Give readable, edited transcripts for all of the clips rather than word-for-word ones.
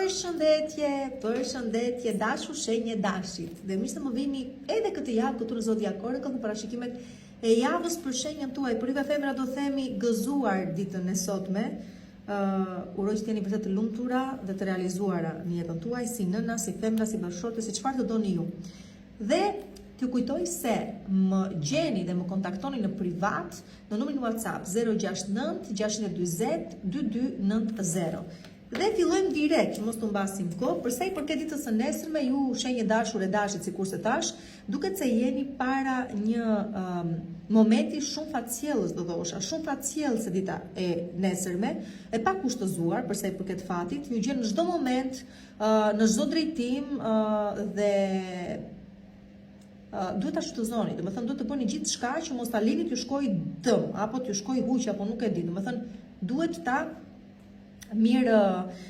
Përshëndetje, dashur shenje dashit. Dhe mirë se më vini edhe këtë javë këtu në Zodiakore, këtë parashikimet e javës për shenjën tuaj. Për juve femra do themi gëzuar ditën e sotme. Uroj që t'jeni vërtet të lumtura dhe të realizuara në jetën tuaj, si nëna, si femra, si bashkëshorte, si çfarë të doni ju. Dhe t'ju kujtoj se më gjeni dhe më kontaktoni në privat në numrin WhatsApp 069 620 2290. Dhe fillojmë direkt, mos të mbasim kohë, përsa i përket ditës së nesërme, ju shenjë dashur e dashit sikurse tash, duket se jeni para një momenti shumë faciellës, do thosha, shumë faciellës dita e nesërme, e pa kushtëzuar përsa i përket fatit, ju gjen në çdo moment, në çdo drejtim dhe duhet ta shfrytëzoni, domethënë duhet të bëni gjithçka që mos ta lini t'ju shkojë dëm, apo t'ju shkojë huq, apo nuk e di, domethënë duhet ta mirë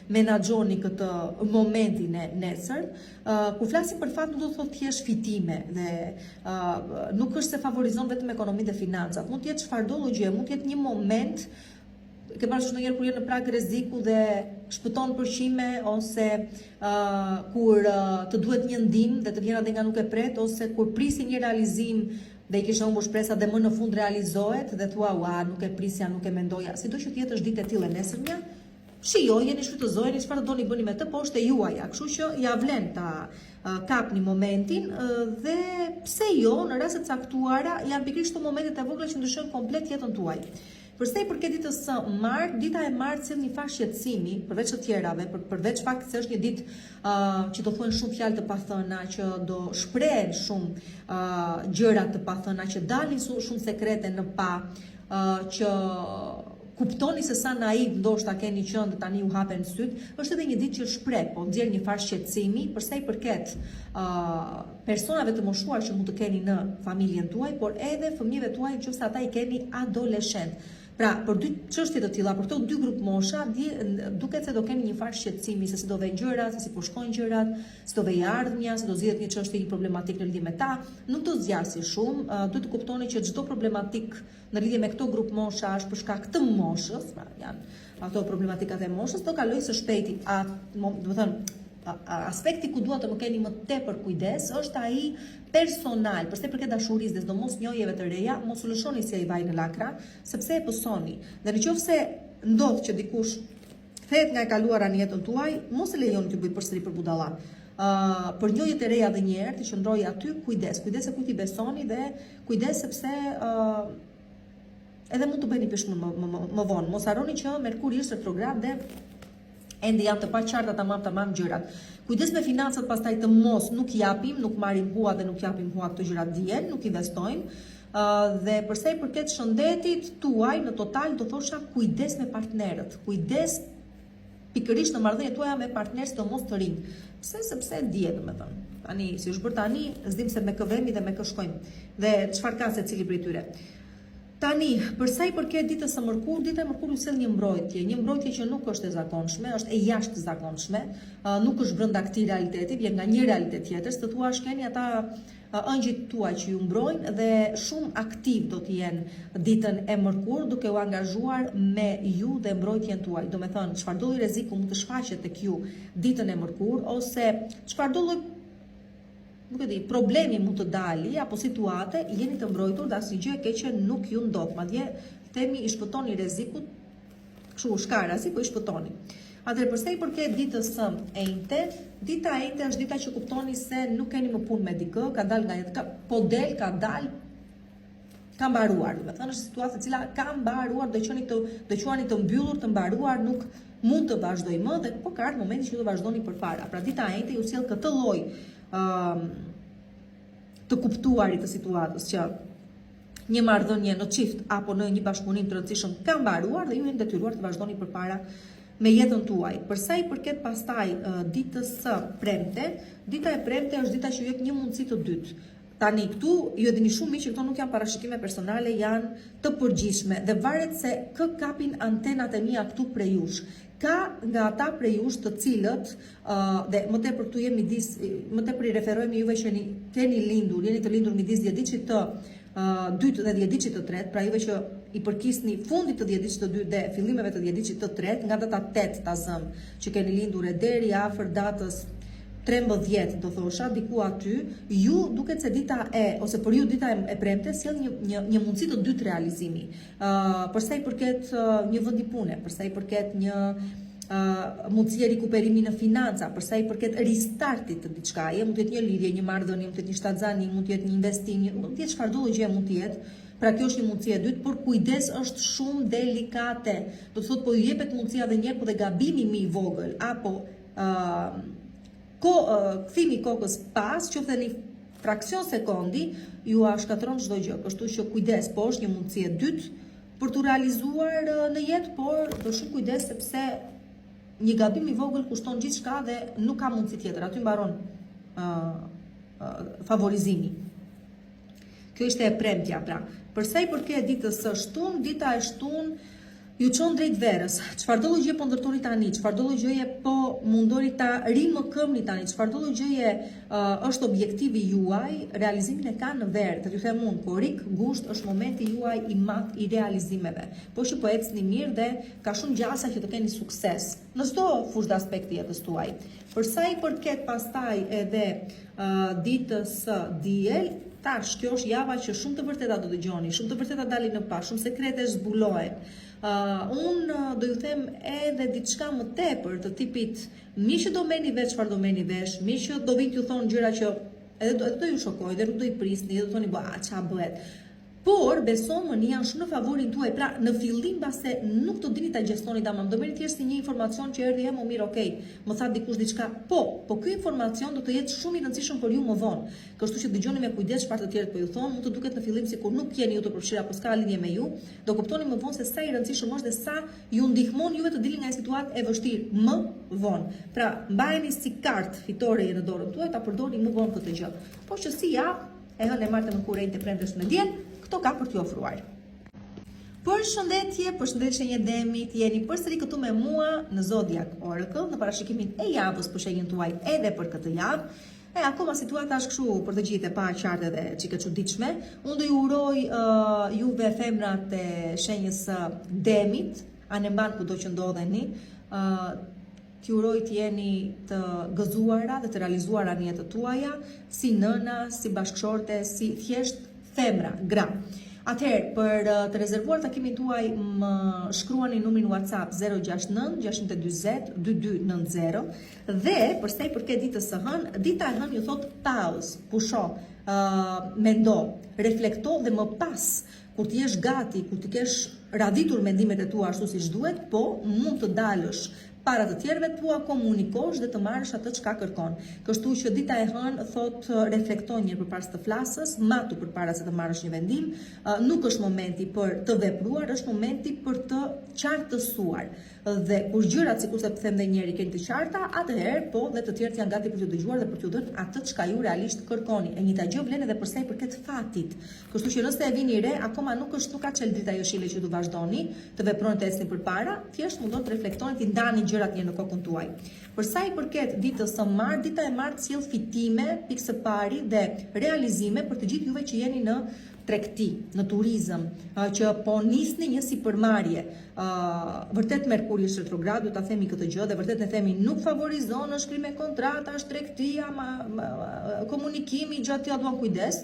menaxhoni këtë momentin e nesër. Kur flasim për fat, nuk do të thotë thjesht fitime dhe nuk është se favorizon vetëm ekonominë dhe financat. Mund të jetë çfarëdo lloj gjë, mund të jetë një moment ke parasysh ndonjëherë kur je në prag rreziku dhe shpëton përqime, ose kur të duhet një ndihmë dhe të vjen edhe nga nuk e pret, ose kur prisi një realizim dhe i kishe humbur shpresat dhe më në fund realizohet dhe thua ua, nuk e prisja, nuk e mendoja. Sido që të jetë është ditë e tillë e nesërmja, shijojeni, shfrytëzojeni çfarë doni bëni me të, poshtë e juaja, kështu që ja vlen ta kapni momentin dhe pse jo, në raste të caktuara janë pikërisht këto momentet e vogla që ndryshojnë komplet jetën tuaj. Përsa i përket ditës së martë, dita e martë sjell një farë shqetësimi, përveç të tjerave, përveç faktit se është një ditë që do thuhen shumë fjalë të pathëna, që do shprehen shumë gjëra të pathëna, që dalin shumë sekrete në pa, që kuptoni se sa naiv ndoshta keni qenë dhe tani u hapen syt, është edhe një ditë që shpreh, po nxjerr një farë shqetësimi përsa i përket personave të moshuar që mund të keni në familjen tuaj, por edhe fëmijëve tuaj nëse ata i keni adoleshent. Pra, për dy çështje të tilla, për këto dy grup mosha, duket se do keni një farë shqetësimi se si do vejnë gjërat, se si po shkojnë gjërat, se do vejë ardhmja, se do zgjidhet një çështje, një problematik në lidhje me ta. Nuk do zgjasë shumë, duhet të kuptoni që çdo problematik në lidhje me këto grup mosha është për shkak të moshës, pra janë ato problematikat e moshës, do kaloj së shpejti. Domethënë, aspekti ku duhet të më keni më tepër kujdes është ai personal, përsa i përket dashurisë dhe sidomos njëjeve të reja, mos u lëshoni si ai vaj në lakra, sepse e pësoni. Dhe nëse ndodh që dikush kthehet nga e kaluara në jetën tuaj, mos e lejoni të bëj përsëri për budalla. Për njëjët e reja dhe një herë të qëndroj aty, kujdes se kujt i besoni dhe kujdes sepse edhe mund të bëni peshë më vonë. Mos harroni që Merkuri është retrograd dhe ende janë të paqarta tamam gjërat. Kujdes me financat, pastaj të mos nuk japim, nuk marrim hua dhe nuk japim hua këto gjërat dijen, nuk investojmë. Dhe përsa i përket shëndetit tuaj në total do thosha kujdes me partnerët. Kujdes pikërisht në marrëdhëniet tuaja me partnerë sidomos të rinj. Pse? Sepse dihet, domethënë. Tani si është bërë tani, s'dim se me kë vemi dhe me kë shkojmë. Dhe çfarë ka secili prej tyre. Tani, përsa i përket ditës së mërkurë, dita e mërkurë sjell një mbrojtje që nuk është e zakonshme, është e jashtëzakonshme, nuk është brenda këtij realiteti, vjen nga një realitet tjetër, të thuash keni ata ëngjit tuaj që ju mbrojnë dhe shumë aktiv do të jenë ditën e mërkurë, duke u angazhuar me ju dhe mbrojtjen tuaj. Do me thënë, çfarëdo lloj rreziku mund të shfaqet tek ju ditën e mërkurë, ose çfarëdo lloj problemi mund të dali, apo situate, jeni të mbrojtur dhe asnjë gjë e keqe nuk ju ndodh. Madje themi i shpëtoni rrezikut, kështu shkarazi, po i shpëtoni. Atëherë përsa i përket ditës së enjte, dita e enjte është dita që kuptoni se nuk keni më punë me dikë, ka dal nga jetë, ka mbaruar. Do të thënë është situatë e cila ka mbaruar, do quani të mbyllur, të mbaruar, nuk mund të vazhdoj më dhe po ka ardhur momenti që do vazhdoni përpara. Pra dita e enjte ju sjell këtë lloj të kuptuarit të situatës që një marrëdhënie në çift apo në një bashkëpunim të rëndësishëm ka mbaruar dhe ju jeni detyruar të vazhdoni përpara me jetën tuaj. Përsa i përket pastaj ditës së premte, dita e premte është dita që ju jep një mundësi të dytë. Tani këtu ju e dini shumë mirë që këto nuk janë parashikime personale, janë të përgjithshme dhe varet se kë kapin antenat e mia këtu prej jush. Ka nga ata prej jush të cilët dhe më tepër këtu jemi më tepër i referohemi juve që jeni të lindur midis 10 diçit të dytë dhe 10 diçit të tretë, pra juve që i përkisni fundit të dhjetëvishit të dytë dhe fillimeve të dhjetëvishit të tretë, nga data 8 ta zëm që keni lindur e deri afër datës 13 do thosha, diku aty, ju duket se dita ose për ju dita e premte sjell një mundësi të dytë realizimi. Për sa i përket një vendi pune, për sa i përket një mundësi e rikuperimi në financa, për sa i përket ristartit të diçkaje, mund të jetë një lidhje, një marrëdhënie, mund të jetë një shtatzani, mund të jetë një investim, mund të jetë çfarëdo gjë mund të jetë. Pra kjo është një mundësi e dytë, por kujdes është shumë delikate. Do të thotë po ju jepet mundësia edhe një herë, po dhe gabimi më i vogël apo kthimi kokës pas, qoftë një fraksion sekundi, ju a shkatron çdo gjë. Kështu që kujdes, po është një mundësi e dytë për tu realizuar në jetë, por do shumë kujdes sepse një gabim i vogël kushton gjithçka dhe nuk ka mundësi tjetër. Aty mbaron favorizimi. Kjo ishte e premtja, pra. Për sa i përket ditës së shtunë, dita e shtunë ju çon drejt verës. Çfarëdo gjë po ndërtoni tani, çfarëdo gjëje po mundoni ta rimëkëmni tani, çfarëdo gjëje është objektivi juaj, realizimin e ka në verë. Të ju them unë, korik, gusht është momenti juaj i madh i realizimeve. Po që po ecni mirë dhe ka shumë gjasa që të keni sukses në çdo fushë aspekti jetës tuaj. Për sa i përket pastaj edhe ditës së diel, tash kjo është java që shumë të vërteta do dëgjoni, shumë të vërteta dalin në pas, shumë sekrete zbulohen. Unë do ju them edhe diçka më tepër të tipit mi që do meni vesh çfarë do meni vesh, mi që do vinë t'ju thonë gjëra që edhe do ju shokoj, dhe nuk do i prisni, edhe do thoni ç'a bëhet. Por besomën janë shumë në favorin tuaj. Pra në fillim base nuk të dini ta gjestoni tamam. Do merrni thjesht një informacion që erdhi më mirë, okay. Më tha dikush diçka. Po ky informacion do të jetë shumë i rëndësishëm për ju më vonë. Kështu që dëgjoni me kujdes çfarë të tjerët po ju thonë. Mund të duket në fillim sikur nuk jeni ju të përfshirë apo s'ka lidhje me ju. Do kuptoni më vonë se sa i rëndësishëm është dhe sa ju ndihmon juve të dilni nga një situatë e vështirë më vonë. Pra mbajeni si kartë fitore në dorën tuaj, ta përdorni më vonë këtë gjë. Po që si javë e hënë e martë më kurrejnë të premtes në diel. Këto ka për t'ju ofruar. Përshëndetje një demit, jeni përsëri këtu me mua në Zodiac Oracle, në parashikimin e javës për shenjën tuaj edhe për këtë javë. Akoma situata është kështu për të gjithë e pa qartë dhe çike çuditshme. Unë do ju uroj juve femrat e shenjës demit, anë mban kudo që ndodheni, t'ju uroj të jeni të gëzuara dhe të realizuara në jetën tuaja, si nëna, si bashkëshorte, si thjesht femra, gra. Atëherë, për të rezervuar takimin tuaj, më shkruani numrin WhatsApp 069 620 2290 dhe për sa i përket ditës së hënë, dita e hënë ju thot pauzë, pusho, mendo, reflekto dhe më pas, kur të jesh gati, kur të kesh raditur mendimet e tua ashtu siç duhet, po mund të dalësh para të tjerëve tua, komunikosh dhe të marrësh atë çka kërkon. Kështu që dita e hënë thot reflektoj një përpara se të flasësh, matu përpara se të marrësh një vendim, nuk është momenti për të vepruar, është momenti për të qartësuar. Dhe kur gjërat sikur se them dhe njëri kanë të qarta, atëherë po dhe të tjerët janë gati për t'ju dëgjuar dhe për t'ju dhënë atë çka ju realisht kërkoni. E njëjta gjë vlen edhe për sa i përket fatit. Kështu që nëse e vini re, akoma nuk ka çel drita jeshile që do vazhdoni të veproni të ecni përpara, thjesht mundon të reflektoni, të ndani gjërat një në kokën tuaj. Për sa i përket ditës së martë, dita e martë sjell fitime, pikë së pari dhe realizime për të gjithë juve që jeni në tregti, në turizëm, që po nisni një sipërmarrje. Vërtet Merkuri është retrograd, do ta themi këtë gjë dhe vërtet ne themi nuk favorizon në shkrime kontratash, tregtia, komunikimi, gjatë tillë duan kujdes.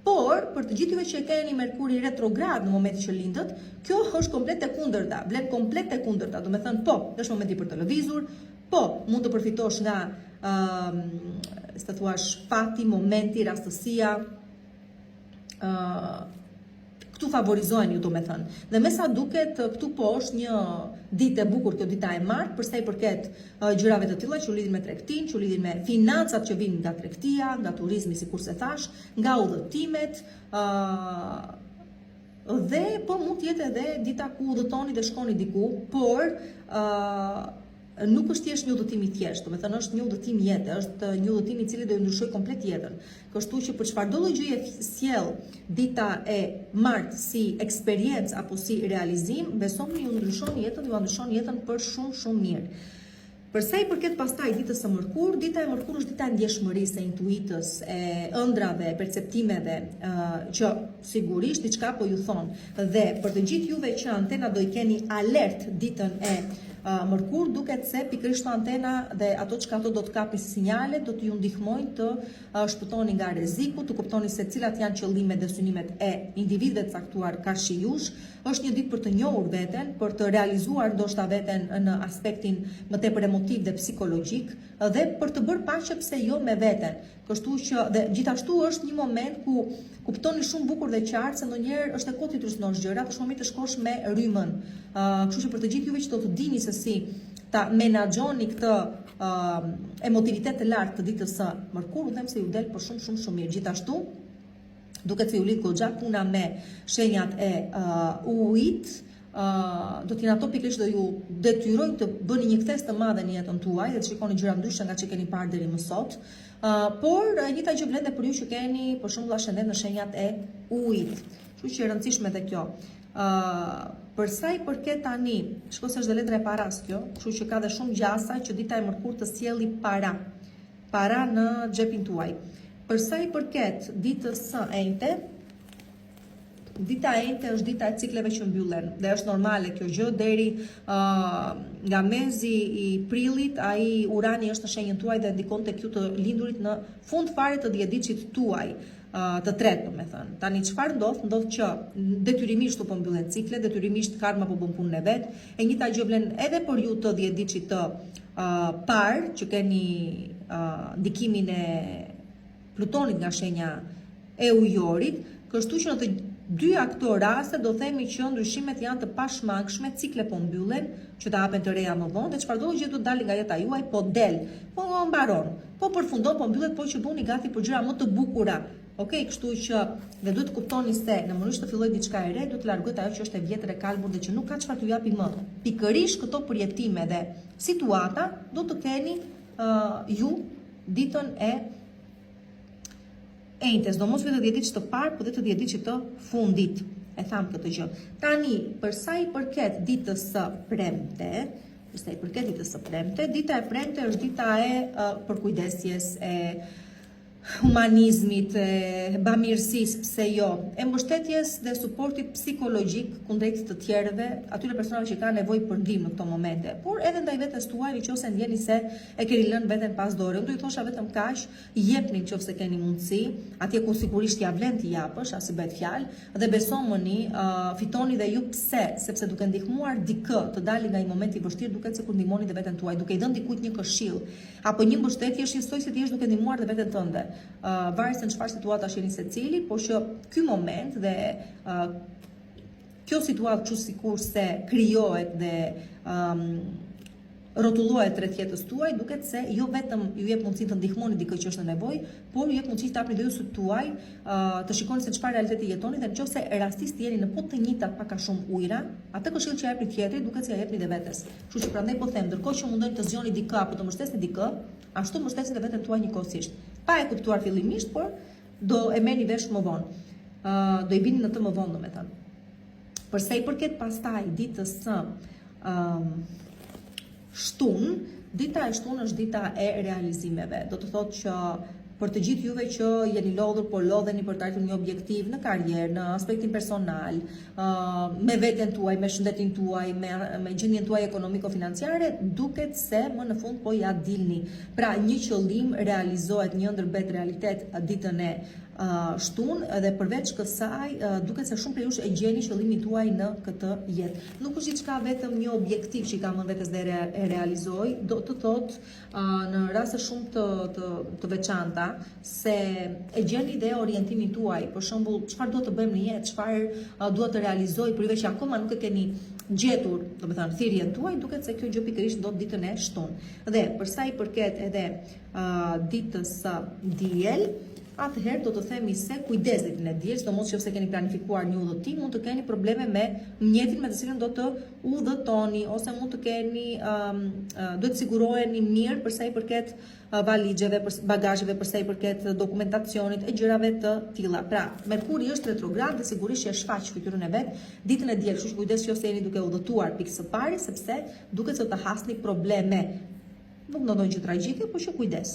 Por, për të gjithë juve që keni Merkuri retrograd në momentin që lindët, kjo është komplet e kundërta, vlen komplet e kundërta. Do të thënë, po, është momenti për të lëvizur, po, mund të përfitosh nga, si të thuash, fati, momenti, rastësia, këtu favorizojnë ju, do me thënë. Dhe me sa duket, këtu po është një ditë e bukur, kjo dita e martë, përsa i përket gjërave të tilla që u lidhin me tregtin, që u lidhin me financat që vinë nga tregtia, nga turizmi, sikur se thash, nga udhëtimet, dhe po mund të jetë edhe dita ku udhëtoni dhe shkoni diku, por nuk është thjesht një udhëtim i thjeshtë, do të thënë është një udhëtim jete, është një udhëtim i cili do të ndryshojë komplet jetën. Kështu që për çfarëdo gjëje sjell dita e martë si eksperiencë apo si realizim, besoni ju ndryshon jetën, ju ndryshon jetën për shumë mirë. Për sa i përket pastaj ditës së mërkurë, dita e mërkurë është dita e ndjeshmërisë, e intuitës, e ëndrave, e perceptimeve, që sigurisht diçka po ju thon. Dhe për të gjithë juve që antena do i keni alert ditën e mërkurë, duket se pikërisht antena dhe ato çka ato do të kapin si sinjale do t'ju ndihmojnë të shpëtoni nga rreziku, të kuptoni se cilat janë qëllimet dhe synimet e individëve të caktuar karshi jush. Është një ditë për të njohur veten, për të realizuar ndoshta veten në aspektin më tepër emotiv dhe psikologjik dhe për të bërë paqe pse jo me veten. Kështu që dhe gjithashtu është një moment ku kuptoni shumë bukur dhe qartë se ndonjëherë është e kotë të trysnosh gjërat, është momenti të shkosh me rrymën. Kështu që për të gjithë juve që do të dini se si ta menaxhoni këtë emotivitet të lartë të ditës së mërkurë, them se ju del për shumë mirë. Gjithashtu duket se ju lidh goxha puna me shenjat e ujit, do t'jena ato pikërisht do ju detyrojnë të bëni një kthes të madhe në jetën tuaj dhe të shikoni gjëra ndryshe nga që keni parë deri më sot. Por njëta gjë vlen dhe për ju që keni për shembull ascendent në shenjat e ujit. Kështu që e rëndësishme edhe kjo. Për sa i përket tani, shkoj se është dhe letra e paras kjo, kështu që ka dhe shumë gjasa që dita e mërkurë të sjelli para në xhepin tuaj. Për sa i përket ditës së enjte, dita e enjte është dita e cikleve që mbyllen dhe është normale kjo gjë deri nga mezi i prillit ai Urani është në shenjën tuaj dhe ndikon tek ju të lindurit në fund fare të dhjetëdiçit tuaj të tretë, domethënë. Tani çfarë ndodh? Ndodh që detyrimisht u po mbyllen ciklet, detyrimisht karma po bën punën e vet. E njëjta gjë vlen edhe për ju të dhjetëdiçit të parë që keni ndikimin e Plutonit nga shenja e ujorit, kështu që në të dyja këto raste do themi që ndryshimet janë të pashmangshme, cikle po mbyllen, që të hapen të reja më vonë, dhe çfarëdo gjë do të dalë nga jeta juaj, po del, po mbaron, po përfundon, po mbyllet, po që bëni gati për gjëra më të bukura. Okej, kështu që dhe duhet të kuptoni se në mënyrë të fillojë diçka e re, duhet të largohet ajo që është e vjetër e kalbur dhe që nuk ka çfarë t'ju japi më. Pikërisht këto përjetime dhe situata do të keni ju ditën e enjtes, do mos vetë 10 ditë të parë, por dhe të 10 ditë të fundit. E tham këtë gjë. Tani, për sa i përket ditës së premte, dita e premte është dita e përkujdesjes, e humanizmit, e bamirësisë, pse jo, e mbështetjes dhe suportit psikologjik kundrejt të tjerëve, atyre personave që kanë nevojë për ndihmë në këto momente, por edhe ndaj vetes tuaj nëse ndjeni se e keni lënë veten pas dore. Unë do i thosha vetëm kaq, jepni nëse keni mundësi, atje ku sigurisht ja vlen të japësh, as i bëhet fjalë, dhe besomuni, fitoni dhe ju pse, sepse duke ndihmuar dikë të dalë nga një moment i vështirë, duket sikur ndihmoni dhe veten tuaj, duke i dhënë dikujt një këshill apo një mbështetje, është njësoj se ti je duke ndihmuar dhe veten tënde. Varet se në çfarë situatash jeni secili, por që ky moment dhe kjo situatë që sikur se krijohet dhe rrotullohet rreth jetës tuaj, duket se jo vetëm ju jep mundësinë të ndihmoni dikë që është në nevojë, por ju jep mundësi të hapni dhe ju syt tuaj, të shikoni se çfarë realiteti jetoni dhe nëse rastisht jeni në po të njëjtat pak a shumë ujëra, atë këshill që japni tjetrit duket se ja jepni dhe vetes. Kështu që prandaj po them, ndërkohë që mundoni të zgjoni dikë apo të mbështesni dikë, ashtu mbështesni dhe veten tuaj njëkohësisht. Pa e kuptuar fillimisht, por do e merrni vesh më vonë. Do i bini në të më vonë, domethënë. Për sa i përket pastaj ditës së shtunë, dita e shtunë është dita e realizimeve. Do të thotë që për të gjithë juve që jeni lodhur, por lodheni për të arritur një objektiv në karrierë, në aspektin personal, me veten tuaj, me shëndetin tuaj, me gjendjen tuaj ekonomiko-financiare, duket se më në fund po ja dilni. Pra një qëllim realizohet, një ndërbet realitet ditën e shtunë, dhe përveç kësaj duket se shumë prej jush e gjeni qëllimin tuaj në këtë jetë. Nuk është diçka vetëm një objektiv që i kam në vetes dhe e realizoj, do të thotë në raste shumë të veçanta se e gjeni dhe orientimin tuaj, për shembull çfarë do të bëjmë në jetë, çfarë dua të realizoj, përveç që akoma nuk e keni gjetur, domethënë thirrjen tuaj, duket se kjo gjë pikërisht do të ditën e shtunë. Dhe për sa i përket edhe ditës së diel, atëherë do të themi se kujdes ditën e diel, sidomos nëse keni planifikuar një udhëtim, mund të keni probleme me mjetin me të cilën do të udhëtoni, ose mund të keni duhet të siguroheni mirë për sa i përket valizheve, bagazheve, për sa i përket dokumentacionit e gjërave të tilla. Pra, Merkuri është retrograd dhe sigurisht e shfaq fytyrën e vet ditën e diel, kështu që kujdes nëse jeni duke udhëtuar pikë së pari, sepse duket se të hasni probleme nuk ndodhon gjë tragjike, por që kujdes.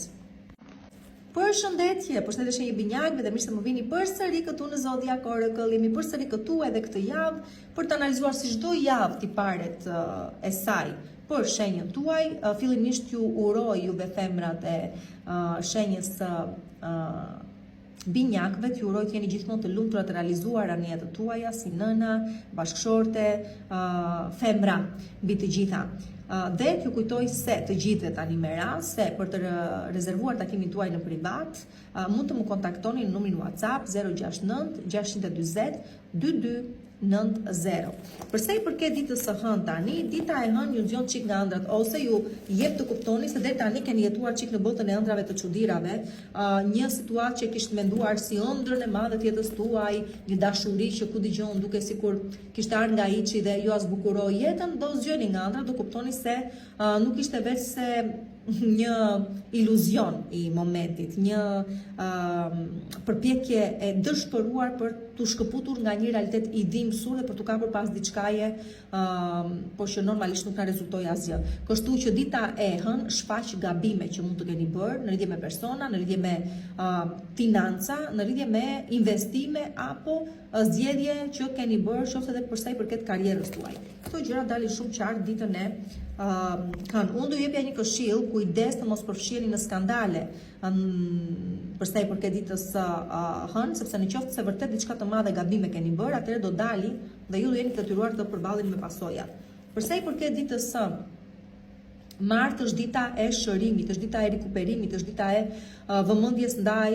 Përshëndetje, përshëndetje shenjë binjakëve dhe mirë se më vini përsëri këtu në Zodiak Oracle. Jemi përsëri këtu edhe këtë javë për të analizuar si çdo javë tiparet e saj për shenjën tuaj. Fillimisht ju uroj juve femrat e shenjës binjakëve, t'ju uroj të jeni gjithmonë të lumtura të realizuara në jetën tuaja si nëna, bashkëshorte, femra mbi të gjitha. Dhe t'ju kujtoj se të gjithëve tani me rast se për të rezervuar takimin tuaj në privat, mund të më kontaktoni në numrin WhatsApp 069 640 2290. Përsa i përket ditës së hënë tani, dita e hënë ju nxjon çik nga ëndrat ose ju jep të kuptoni se deri tani keni jetuar çik në botën e ëndrave të çuditërave, një situatë që kishte menduar si ëndrrën e madhe të jetës tuaj, një dashuri që ku dëgjon duke sikur kishte ardhur nga hiçi dhe ju zbukuroi jetën, do zgjoni nga ëndra, do kuptoni se nuk ishte vetë se një iluzion i momentit, një përpjekje e dëshpëruar për të shkëputur nga një realitet i dhimbësur dhe për të kapur pas diçkaje, por që normalisht nuk na rezultoi asgjë. Kështu që dita e hënë shfaq gabime që mund të keni bërë në lidhje me persona, në lidhje me financa, në lidhje me investime apo zgjedhje që keni bërë, qoftë edhe për sa i përket karrierës tuaj. Këto gjëra dalin shumë qartë ditën e hënë. Unë do jepja një këshill, kujdes të mos përfshiheni në skandale për sa i përket ditës së hënë, sepse në qoftë se vërtet diçka të madhe gabime keni bërë, atëherë do dali dhe ju do jeni të detyruar të përballeni me pasojat. Për sa i përket ditës së martë, është dita e shërimit, është dita e rikuperimit, është dita e vëmendjes ndaj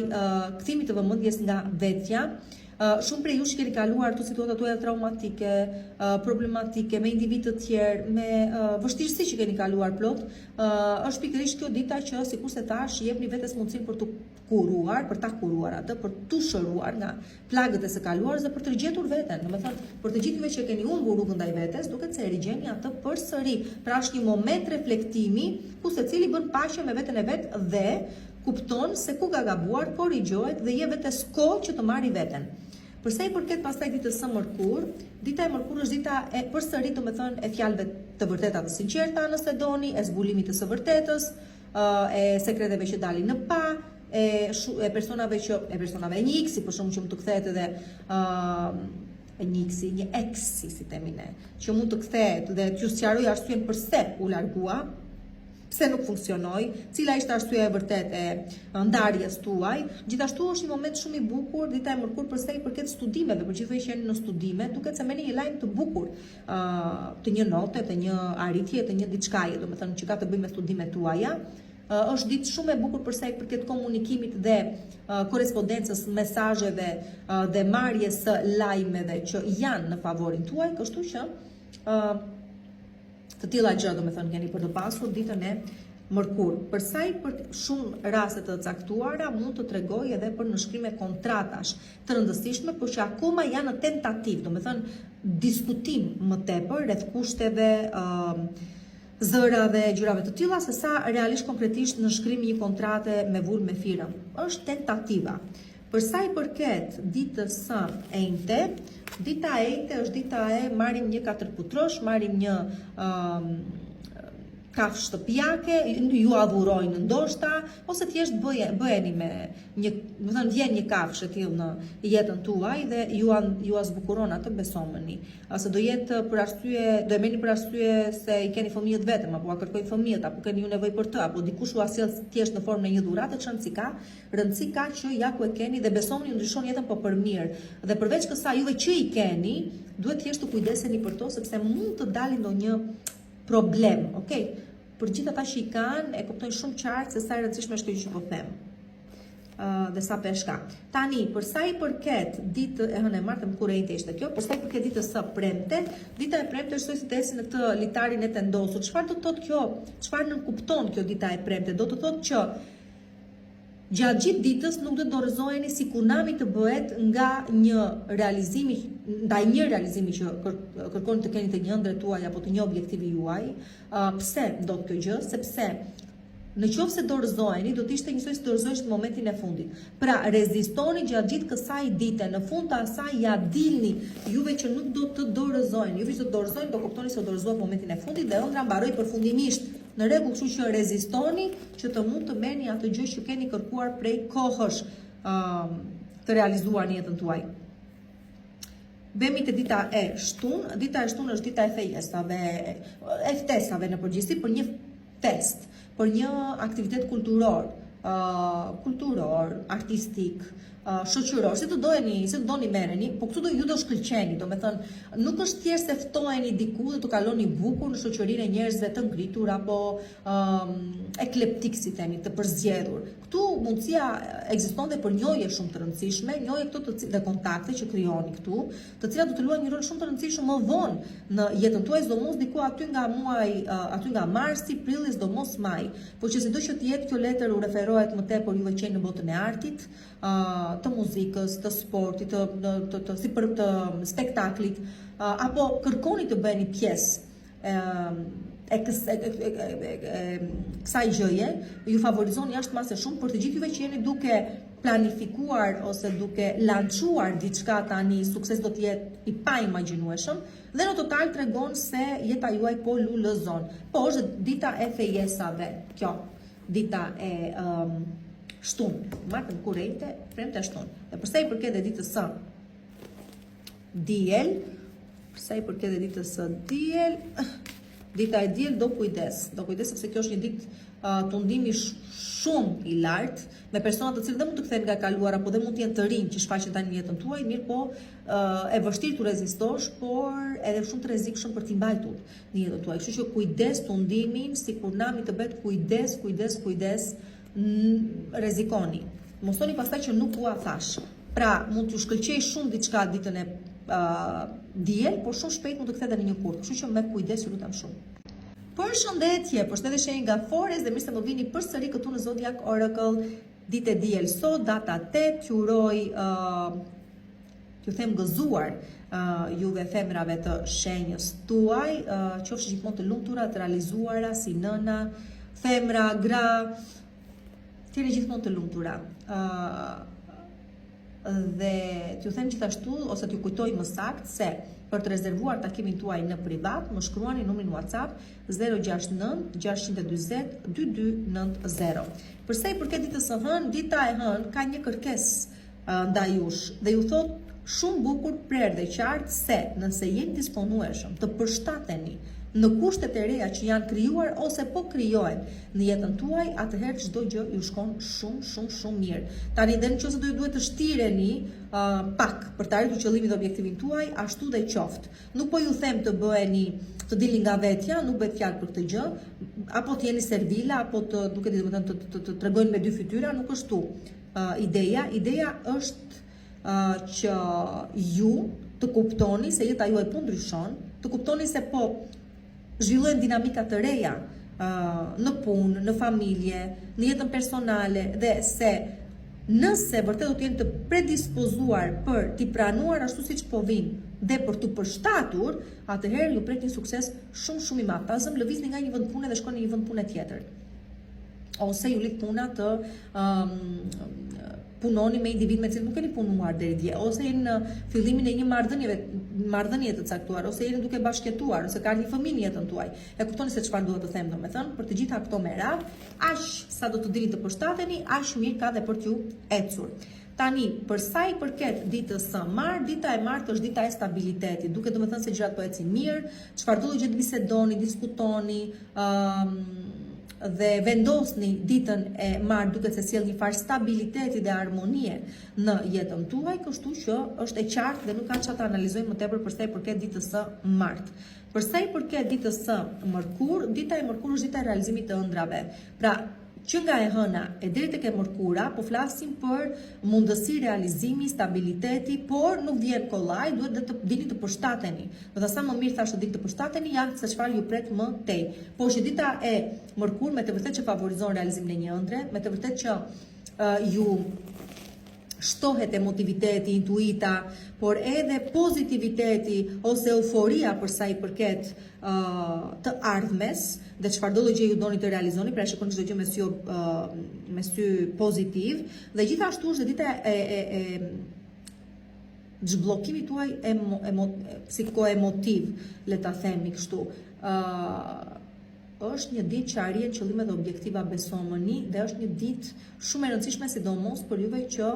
kthimit të vëmendjes nga vetja. Shumë prej jush keni kaluar të situata tuaja traumatike, problematike, me individ të tjerë, me vështirësi që keni kaluar plot, është pikërisht kjo dita që, sikur se thash, jepni vetes mundësinë për të kuruar, për ta kuruar atë, për të shëruar nga plagët e së kaluarës dhe për të rigjetur veten. Domethënë, për të gjithëve që keni humbur rrugën ndaj vetes, duket se e rigjeni atë përsëri. Pra është një moment reflektimi ku secili bën paqe me veten e vet dhe kupton se ku ka gabuar, korrigjohet dhe je vetes kohë që të marrë veten. Përsa i përket pastaj ditës së mërkur, dita e mërkur është dita e përsëri, domethënë, e fjalëve të vërteta të sinqerta nëse doni, e zbulimit të së vërtetës, e sekreteve që dalin në pa, e personave një iksi, për shkak që mund të kthehet edhe një iksi, një eksi, si themi ne, që mund të kthehet dhe t'ju sqaroj arsyen pse u largua, pse nuk funksionoi, cila ishte arsyeja e vërtetë e ndarjes tuaj. Gjithashtu është një moment shumë i bukur, dita e mërkur përsa i përket studimeve, për gjithëve që jeni në studime, duket se merrni një lajm të bukur, të një note, të një arritje, të një diçkaje, domethënë që ka të bëjë me studimet tuaja. Është ditë shumë e bukur përsa i përket komunikimit dhe korrespondencës, mesazheve dhe marrjes së lajmeve që janë në favorin tuaj, kështu që të tilla gjëra domethënë keni për të pasur ditën e mërkur. Për sa i përket shumë raste të caktuara mund të tregoj edhe për nënshkrime kontratash të rëndësishme, por që akoma janë në tentativë, domethënë diskutim më tepër rreth kushteve, zërave, gjërave të tilla, se sa realisht konkretisht nënshkrimi një kontrate me vull me firëm. Është tentativa. Për sa i përket ditës së enjte, dita e enjte është dita e marrim një katërputrosh, marrim një kafshë shtëpiake, ju adhurojnë ndoshta, ose thjesht bëheni me një, do të thënë vjen një kafshë e tillë në jetën tuaj dhe ju zbukuron atë, besomeni. Ose do jetë për arsye, do e merrni për arsye se i keni fëmijët vetëm, apo kërkojnë fëmijët, apo keni ju nevojë për të, apo dikush u sjell thjesht në formën e një dhurate, rëndësi ka që ja ku e keni dhe besomeni ju ndryshon jetën po për mirë. Dhe përveç kësaj, juve që i keni, duhet thjesht të kujdeseni për to, sepse mund të dalë ndonjë problem, okay? Për gjithë ata që i kanë, e kuptojnë shumë qartë se sa e rëndësishme është kjo që po them. Dhe sa peshka. Tani, për sa i përket ditë e hënë e martë, më kur e njëte ishte kjo, për sa i përket ditës së premte, dita e premte është si të esi në këtë litarin e të ndosur. Çfarë do të thotë kjo? Çfarë nënkupton kjo dita e premte? Do të thotë që gjatë gjithë ditës nuk do të dorëzoheni si kunami të bëhet nga një realizimi, ndaj një realizimi që kërkoni të keni të një ëndre tuaj apo të një objektivi juaj. Pse ndodh kjo gjë? Sepse në qoftë se dorëzoheni, do të ishte njësoj si dorëzohesh në momentin e fundit. Pra, rezistoni gjatë gjithë kësaj dite, në fund të asaj ja dilni juve që nuk do të dorëzoheni. Juve që do të dorëzoheni, do kuptoni se do dorëzohet në momentin e fundit dhe ëndra mbaroi përfundimisht. Në rregull, kështu që rezistoni që të mund të merrni atë gjë që keni kërkuar prej kohësh të realizuar në jetën tuaj. Vemi te dita e shtunë. Dita e shtunë është dita e fejesave, e ftesave në përgjithësi për një fest, për një aktivitet kulturor, artistik, shoqëror, si të doni merreni, po këtu ju do shkëlqeni, do me thënë, nuk është thjesht se ftoheni diku dhe të kaloni bukur në shoqërinë e njerëzve të ngritur apo ekleptik, si themi, të përzgjedhur. Këtu mundësia ekziston dhe për njëje shumë të rëndësishme, njëje këto dhe kontakte që krijoni këtu, të cilat do të luajnë një rol shumë të rëndësishëm më vonë në jetën tuaj, sidomos diku aty nga marsi, prilli, sidomos maj. Po që sido që të jetë kjo letër u referohet më tepër juve qenë në botën e artit, të muzikës, të sportit, të spektaklit, apo kërkoni të bëni pjesë kësaj gjëje, ju favorizon jashtëmase shumë për të gjithë juve që jeni duke planifikuar ose duke lançuar diçka tani, sukses do të jetë i pa imagjinueshëm dhe në total tregon se jeta juaj po lulëzon. Po është dita e fejesave, kjo, dita e shtunë, martën kurrente, premte shtunë. Dhe përsa i përket e ditës së diel, dita e diel do kujdes sepse kjo është një ditë tundimi shumë i lartë, me persona të cilët dhe mund të kthehen nga kaluara, apo dhe mund të jenë të rinj që shfaqen tani në jetën tuaj, mirë po e vështirë të rezistosh, por edhe shumë të rrezikshëm për t'i mbajtur në jetën tuaj. Kështu që kujdes tundimin, sikur nami të bëhet kujdes, rrezikoni. Mostoni pastaj që nuk ua thash. Pra, mund t'ju shkëlqej shumë diçka ditën e diel, por shumë shpejt mund të kthehet në një kurth. Kështu që me kujdes, ju lutem shumë. Përshëndetje shenjë nga Forez dhe mirë se më vini përsëri këtu në Zodiac Oracle. Ditë e diel sot, data 8, ju uroj t'ju them gëzuar juve femrave të shenjës tuaj, qofshi gjithmonë të lumtura, të realizuara si nëna, femra, gra, t'jeni gjithmonë të lumtura. Dhe t'ju them gjithashtu, ose t'ju kujtoj më saktë se për të rezervuar takimin tuaj në privat, më shkruani numrin WhatsApp 069 620 2290. Përsa i përket ditës së hënë, dita e hënë ka një kërkesë ndaj jush dhe ju thot shumë bukur, prerë dhe qartë se nëse jeni disponueshëm të përshtateni në kushtet e reja që janë krijuar ose po krijohen në jetën tuaj, atëherë çdo gjë ju shkon shumë mirë. Tani dhe nëse do ju duhet të shtireni pak për të arritur qëllimin dhe objektivin tuaj, ashtu dhe qoftë. Nuk po ju them të dilni nga vetja, nuk bëhet fjalë për këtë gjë, apo të jeni servila, apo të tregojnë me dy fytyra, nuk është tu ideja. Ideja është që ju të kuptoni se jeta juaj po ndryshon, të kuptoni se po zhvillojnë dinamika të reja në punë, në familje, në jetën personale, dhe se nëse vërtet do të jenë të predispozuar për t'i pranuar ashtu siç po vinë dhe për t'u përshtatur, atëherë ju pret një sukses shumë i madh. Pasëm lëvizni nga një vend pune dhe shkoni në një vend pune tjetër. Ose ju lik puna të punoni me individ me cilë nuk keni punuar deri dje, ose jeni në fillimin e një marrëdhënie të caktuar, ose jeni duke bashkëtuar, ose ka një fëmijë në jetën tuaj. E kuptoni se çfarë duhet të them, domethënë, për të gjitha këto merat, aq sa do të dini të përshtateni, aq mirë ka dhe për t'ju ecur. Tani, për sa i përket ditës së martë, dita e martë është dita e stabilitetit, duke domethënë se gjërat po ecin mirë, çfarëdo gjë të bisedoni, diskutoni, dhe vendosni ditën e martë duke se sjell një farë stabiliteti dhe harmonie në jetën tuaj, kështu që është e qartë dhe nuk ka çfarë të analizojmë më tepër për sa i përket ditës së martë. Për sa i përket ditës së mërkur, dita e mërkur është dita e realizimit të ëndrave. Pra, që nga e hëna e deri tek e mërkura, po flasim për mundësi realizimi, stabiliteti, por nuk vjen kollaj, duhet dhe të dini të përshtateni. Do të sa më mirë thashë të dini të përshtateni, janë se çfarë ju pret më tej. Po që dita e mërkur me të vërtet që favorizon realizimin e një ëndre, me të vërtet që ju shtohet emotiviteti, intuita, por edhe pozitiviteti ose euforia për sa i përket të ardhmes dhe çfarëdo gjë ju doni të realizoni, pra shikoni çdo gjë me sy pozitiv, dhe gjithashtu është dita e zhbllokimit tuaj psikoemotiv, le ta themi kështu. është një ditë që arrin qëllime dhe objektiva besomëni dhe është një ditë shumë e rëndësishme sidomos për juve që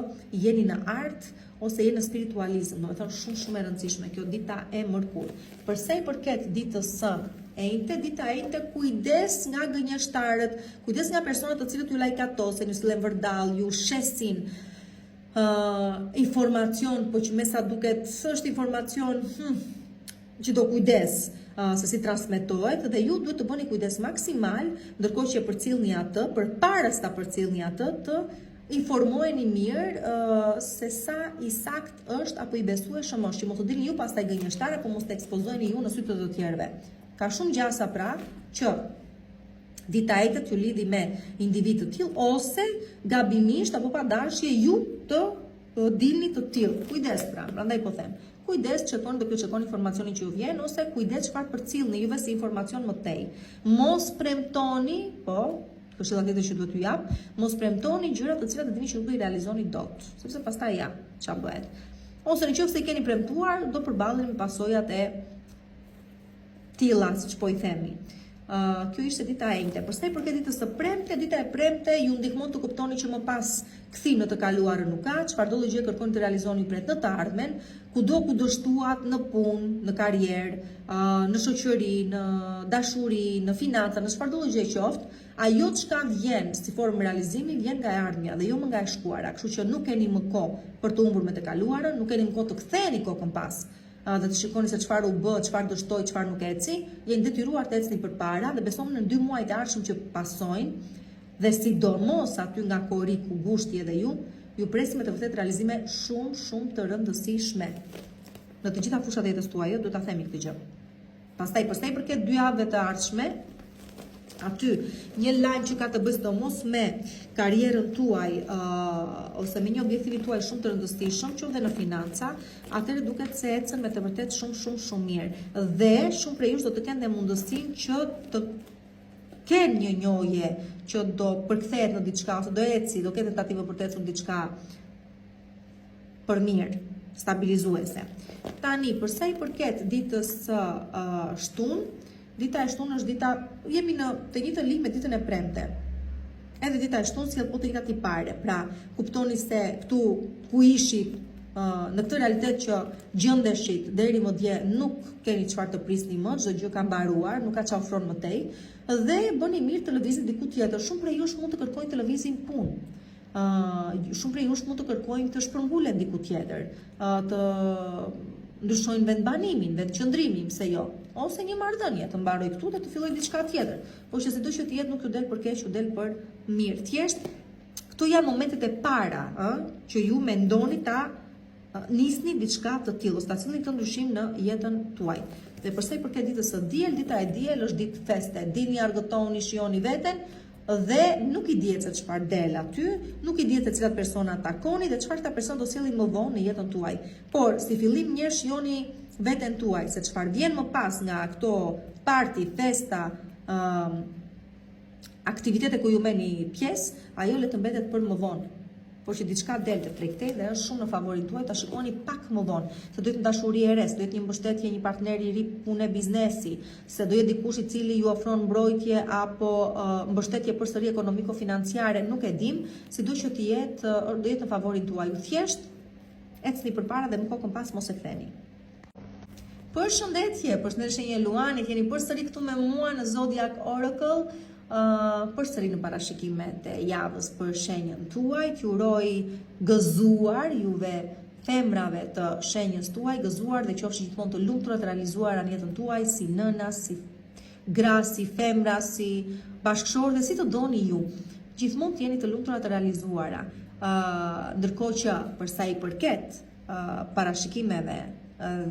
jeni në art ose jeni në spiritualizëm, domethënë shumë e rëndësishme kjo dita e mërkur. Për sa i përket ditës së enjte, dita e enjte, kujdes nga gënjeshtarët, kujdes nga personat të cilët ju lajkatosen, ju sillen vërdall, ju shesin informacion, po që me sa duket është informacion që do kujdes se si transmetohet dhe ju duhet të bëni kujdes maksimal, ndërkohë që përcjellni atë, përpara se ta përcjellni atë, të informoheni mirë se sa i sakt është apo i besueshëm është, që mos u dilni ju pastaj gënjeshtar apo mos të ekspozoheni ju në sy të të tjerëve. Ka shumë gjasa pra që dita e enjte ju lidhi me individ të tillë ose gabimisht apo pa dashje ju të dilni të tillë. Kujdes pra, prandaj po them. Kujdes çekoni do të çekoni informacionin që ju vjen ose kujdes çfarë përcjellni juve si informacion më tej. Mos premtoni, po, këshilla tjetër që duhet t'ju jap, mos premtoni gjëra të cilat e dini që nuk do i realizoni dot, sepse pastaj ja, çfarë bëhet. Ose nëse i keni premtuar, do përballeni me pasojat e tilla, siç po i themi. Kjo ishte dita e enjte. Përsa i përket ditës së premte, dita e premte ju ndihmon të kuptoni që më pas kthim në të kaluarën nuk ka, çfarëdo gjë kërkoni të realizoni pret në të ardhmen, kudo ku dështuat në punë, në karrierë, në shoqëri, në dashuri, në financa, në çfarëdo gjë qoftë, ajo çka vjen si formë realizimi vjen nga e ardhmja dhe jo më nga e shkuara. Kështu që nuk keni më kohë për të humbur me të kaluarën, nuk keni më kohë të ktheheni kokën pas dhe të shikoni se çfarë u bë, çfarë dështoi, çfarë nuk eci, jeni detyruar të ecni përpara dhe besojmë në 2 muajt e ardhshëm që pasojnë dhe sidomos aty nga Koriku, Gushti edhe ju presim me të vërtet realizime shumë të rëndësishme në të gjitha fushat e jetës tuaja, duhet ta themi këtë gjë. Pastaj përsa i përket 2 javëve të ardhshme, aty një lajm që ka të bëjë sidomos me karrierën tuaj ose me një objektivin tuaj shumë të rëndësishëm, qoftë në financa, atëherë duket se ecën me të vërtet shumë mirë. Dhe shumë prej jush do të kenë dhe mundësinë që të kenë një njohje që do përkthehet në diçka ose do eci, do ketë tentativë për të ecur diçka për mirë, stabilizuese. Tani, përsa i përket ditës së shtunë, dita e shtunë është dita, jemi në të njëjtën linjë me ditën e premte. Edhe dita e shtunë sjell po të njëjtat tipare. Pra, kuptoni se këtu ku ishit në këtë realitet që gjendeshit deri më dje nuk keni çfarë të prisni më, çdo gjë ka mbaruar, nuk ka çfarë ofron më tej dhe bëni mirë të lëvizit diku tjetër. Shumë prej jush mund të kërkojnë të lëvizin punë. Shumë prej jush mund të kërkojnë të shpërngulen diku tjetër, të ndryshojnë vend banimin, vend qëndrimin, pse jo, ose një marrëdhënie të mbaroj këtu dhe të filloj diçka tjetër. Po që sido që të jetë nuk ju del për keq, ju del për mirë. Thjesht këto janë momentet e para, që ju mendoni ta nisni diçka të tillë, ose ta sillni këtë ndryshim në jetën tuaj. Dhe përsa i përket ditës së diel, dita e diel është ditë feste. Dilni, argëtoni, shihoni veten dhe nuk i dihet se çfarë del aty, nuk i dihet se cilat persona takoni dhe çfarë ta person do sjellin më vonë në jetën tuaj. Por si fillim njerëz shihoni veten tuaj se çfarë vjen më pas nga këto party, festa, aktivitete ku ju merrni pjesë, ajo le të mbetet për më vonë. Por që diçka del të tregtej dhe është shumë në favorin tuaj, ta shikoni pak më vonë, se do jetë një dashuri e re, do jetë një mbështetje, një partner i ri pune biznesi, se do jetë dikush i cili ju ofron mbrojtje apo mbështetje përsëri ekonomiko-financiare, nuk e dim, sido që të jetë, do jetë në favorin tuaj. Thjesht ecni përpara dhe më kokën pas mos e ktheni. Përshëndetje, shenja e Luanit, jeni përsëri këtu me mua në Zodiac Oracle. Përsëri në parashikimet e javës për shenjën tuaj, t'ju uroj gëzuar juve femrave të shenjës tuaj, gëzuar dhe qofshi gjithmonë të lumtura të realizuara në jetën tuaj si nëna, si gra, si femra, si bashkëshorë dhe si të doni ju. Gjithmonë të jeni të lumtura të realizuara. Ndërkohë që përsa i përket parashikimeve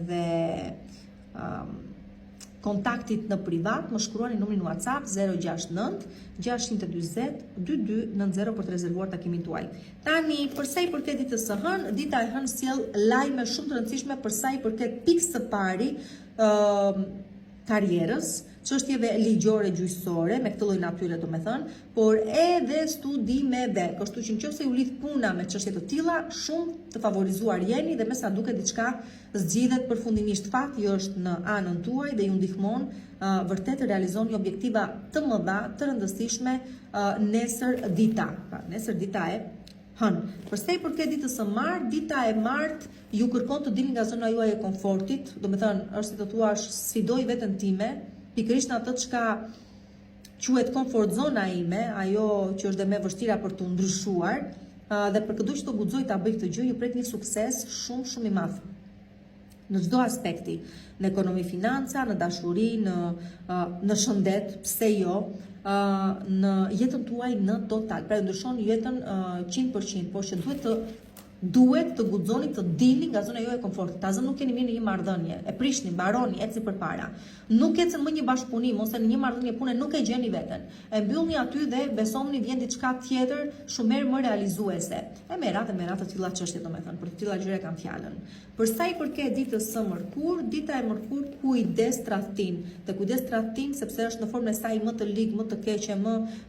dhe kontaktit në privat, më shkruani numrin WhatsApp 069 620 2290 për të rezervuar takimin tuaj. Tani, përsa i përket ditës së hënë, dita e hënë sjell lajme shumë të rëndësishme përsa i përket pikës së pari karrierës, çështjeve ligjore gjyqësore me këtë lloj natyre domethënë, por edhe studimeve. Kështu që nëse ju lidh puna me çështje të tilla, shumë të favorizuar jeni dhe me sa duket diçka zgjidhet përfundimisht. Fakti është në anën tuaj dhe ju ndihmon vërtet të realizoni objektiva të mëdha, të rëndësishme nesër dita. Nesër dita e hënë. Përsa i përket ditës së martë, dita e martë ju kërkon të dilni nga zona juaj e komfortit, domethënë është si të thuash sfidoj veten time, pikërisht në atë çka quhet komfort zona ime, ajo që është dhe më vështira për të ndryshuar, dhe për këtë që të guxoj ta bëj këtë gjë, ju pret një sukses shumë i madh. Në çdo aspekti, në ekonomi, financa, në dashuri, në shëndet, pse jo, në jetën tuaj në total. Pra ndryshon jetën 100%, por që duhet të guxoni të dilni nga zona juaj e komfortit. Tazë nuk keni mirë në një marrëdhënie, e prishni, mbaroni, ecni përpara. Nuk ecën më një bashkëpunim ose në një marrëdhënie pune nuk e gjeni veten. E mbyllni aty dhe besoni vjen diçka tjetër shumë më realizuese. E merrat të tilla çështje domethënë, për të tilla gjëra kam fjalën. Për sa i përket ditës së mërkur, dita e mërkur kujdes tradhtin. Dhe kujdes tradhtin sepse është në formën e saj më të ligë, më të keqe,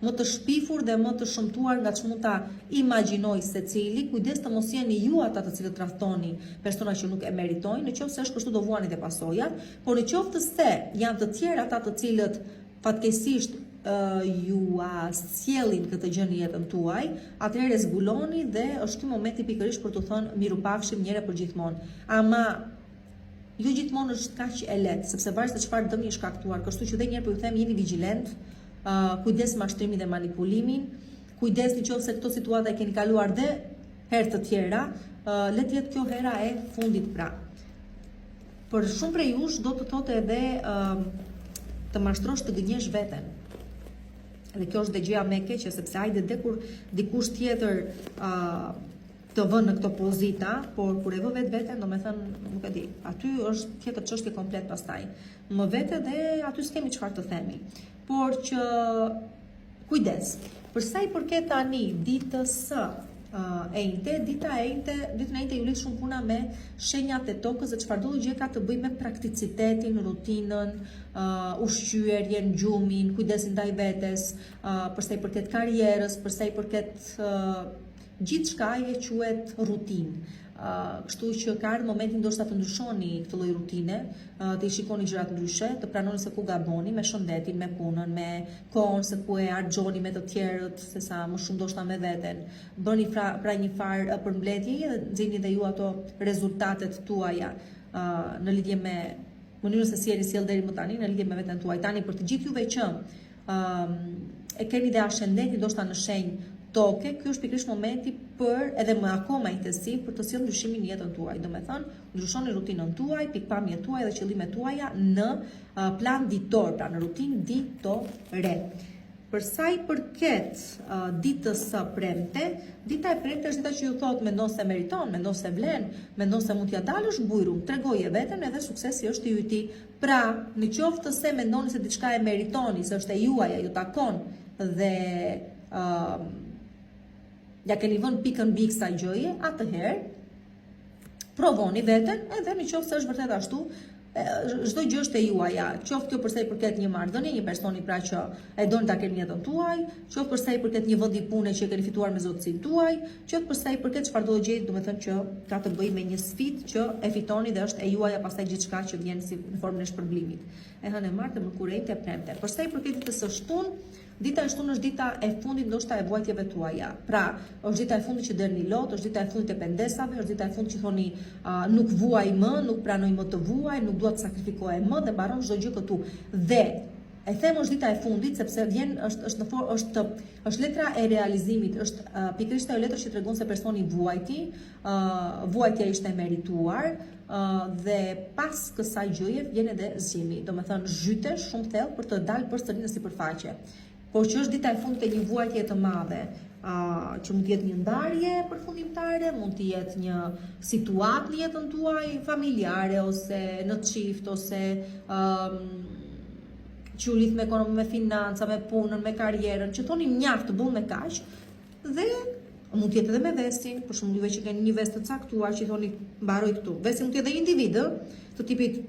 më të shpifur dhe më të shëmtuar nga ç'mund ta imagjinoj secili. Kujdes të mos jeni ju ata të cilët tradhtoni persona që nuk e meritojnë, nëse është kështu do vuani dhe pasojat, por nëse se janë të tjerë ata të cilët fatkeqësisht ju sjellin këtë gjë në jetën tuaj, atëherë zbuloni dhe është ky momenti pikërisht për të thënë mirupafshim njëherë për gjithmonë. Ama jo gjithmonë është kaq e lehtë, sepse varet se çfarë dëmi është shkaktuar. Kështu që edhe një herë po ju them jeni vigjilent, kujdes mashtrimin dhe manipulimin, kujdes nëse këto situata e keni kaluar dhe herë të tjera, le të jetë kjo hera e fundit pra. Për shumë prej jush do të thotë edhe të mashtrosh të gënjesh veten. Dhe kjo është dhe gjëja më e keqe, sepse hajde dhe kur dikush tjetër të vën në këto pozita, por kur e vë veten, domethënë nuk e di, aty është tjetër çështje komplet pastaj. Më vete dhe aty s'kemi çfarë të themi. Por që kujdes. Për sa i përket tani ditës së ditën e enjte ju lidh shumë puna me shenjat e tokës dhe çfarëdo gjë ka të bëjë me prakticitetin, rutinën, ushqyerjen, gjumin, kujdesin ndaj vetes, për sa i përket karrierës, për sa i përket gjithçka që quhet rutinë. Kështu që ka ardhur momenti ndoshta të ndryshoni këtë lloj rutine, të i shikoni gjërat ndryshe, të pranoni se ku gaboni me shëndetin, me punën, me kohën, se ku e harxhoni me të tjerët, sesa më shumë ndoshta me veten. Bëni pra një farë përmbledhje dhe nxjini dhe ju ato rezultatet tuaja në lidhje me mënyrën se si jeni sjell deri më tani, në lidhje me veten tuaj. Tani për të gjithë juve që e keni dhe ascendentin ndoshta në shenjë toke, ky është pikërisht momenti për edhe më akoma intensiv për të sjellë ndryshimin në jetën tuaj. Domethënë, ndryshoni rutinën tuaj, pikpamjet tuaja dhe qëllimet tuaja në plan ditor, pra në rutinë ditore. Për sa i përket ditës së premte, dita e premte është dita që ju thotë mendon se meriton, mendon se vlen, mendon se mund t'ja dalësh bujrum, tregoje veten edhe suksesi është i yti. Pra, nëse se mendoni se diçka e meritoni, se është e juaja, ju takon dhe ja keni vënë pikën mbi kësaj gjëje, atëherë provoni veten, edhe nëse është vërtet ashtu, çdo gjë është e juaja, qoftë kjo përsa i përket një marrëdhënie, një personi pra që e doni ta keni jetën tuaj, qoftë përsa i përket një vendi pune që e keni fituar me zotësinë tuaj, qoftë përsa i përket çfarëdo gjë, domethënë që ka të bëjë me një sfidë që e fitoni dhe është e juaja pastaj gjithçka që vjen si në formën e shpërblimit. E hënë martë, mërkurë e premte. Përsa i përket ditës së shtunë, dita e shtunë është dita e fundit ndoshta e vuajtjeve tuaja. Pra, është dita e fundit që dërni lot, është dita e fundit e pendesave, është dita e fundit që thoni nuk vuaj më, nuk pranoj më të vuaj, nuk dua të sakrifikohem më dhe mbaron çdo gjë këtu. Dhe e them është dita e fundit sepse vjen është letra e realizimit, është pikërisht ajo letër që tregon se personi vuajti, vuajtja ishte e merituar, dhe pas kësaj gjëje vjen edhe zgjimi. Domethënë zhytesh shumë thellë për të dalë përsëri në sipërfaqe. Por që është dita e fundit e një vuajtje të madhe, që mund të jetë një ndarje përfundimtare, mund të jetë një situatë në jetën tuaj familjare ose në çift ose që u lidh me ekonomi, me financa, me punën, me karrierën, që thoni mjaft të bëll me kaq, dhe mund të jetë edhe me vestin, për shembull juve që keni një vest të caktuar që thoni mbaroj këtu. Vesti mund të jetë edhe individ, të tipit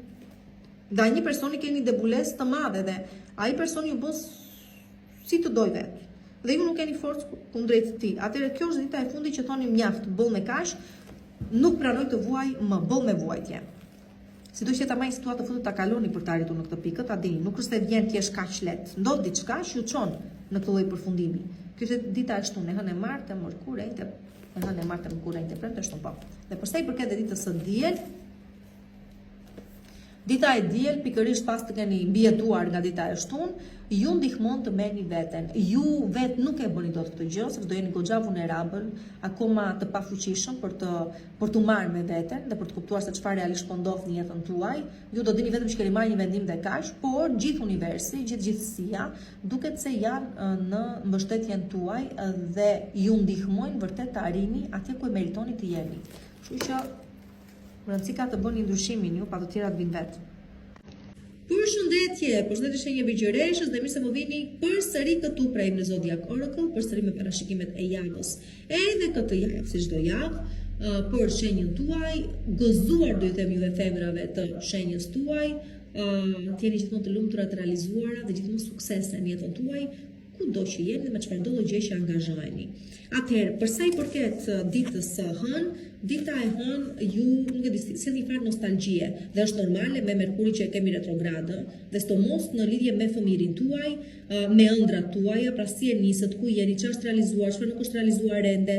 Ndaj një personi keni debulesë të madhe dhe ai person ju bën si të doj vetë. Dhe ju nuk keni forcë kundrejt tij. Atëherë kjo është dita e fundit që thoni mjaft, bëll me kaq, nuk pranoj të vuaj, më bëll me vuajtje. Sidoqë ta marrë situatë të fundit ta kaloni për të arritur në këtë pikë, ta dini, nuk është se vjen ti është kaq lehtë. Ndodh diçka që ju çon në këtë lloj përfundimi. Kjo është dita e shtunë, hënë martë, mërkur, hënë martë, mërkur, premte shtunë po. Dhe për sa i përket ditës së diel, dita e diel, pikërisht pas të keni mbijetuar nga dita e shtunë, ju ndihmon të merrni veten. Ju vetë nuk e bëni dot këtë gjë, sepse do jeni goxha vulnerabël, akoma të pafuqishëm për të marrë me veten dhe për të kuptuar se çfarë realisht po ndodh në jetën tuaj. Ju do dini vetëm që keni marrë një vendim dhe kaq, por gjithë universi, gjithësia duket se janë në mbështetjen tuaj dhe ju ndihmojnë vërtet të arrini atje ku e meritoni të jeni. Kështu që rëndësi ka të bëni ndryshimin ju, pa të tjera të vinë vetë. Përshëndetje, përshëndetje shenjë Vigjëreshës dhe mirë se më vini përsëri këtu prej në Zodiac Oracle, përsëri me parashikimet e javës. Edhe këtë javë, si çdo javë, për shenjën tuaj, gëzuar do ju them juve femrave të shenjës tuaj, të jeni gjithmonë të lumtura, të realizuara dhe gjithmonë suksese në jetën tuaj, kudo që jeni dhe me çfarëdo gjë që angazhoheni. Atëherë, për sa i përket ditës së hënë, dita e hënë ju nuk e di si një farë nostalgjie dhe është normale me Merkurin që e kemi retrogradë, dhe sidomos në lidhje me fëmirin tuaj, me ëndrat tuaja, pra si e nisët, ku jeni, çfarë është realizuar, çfarë nuk është realizuar ende,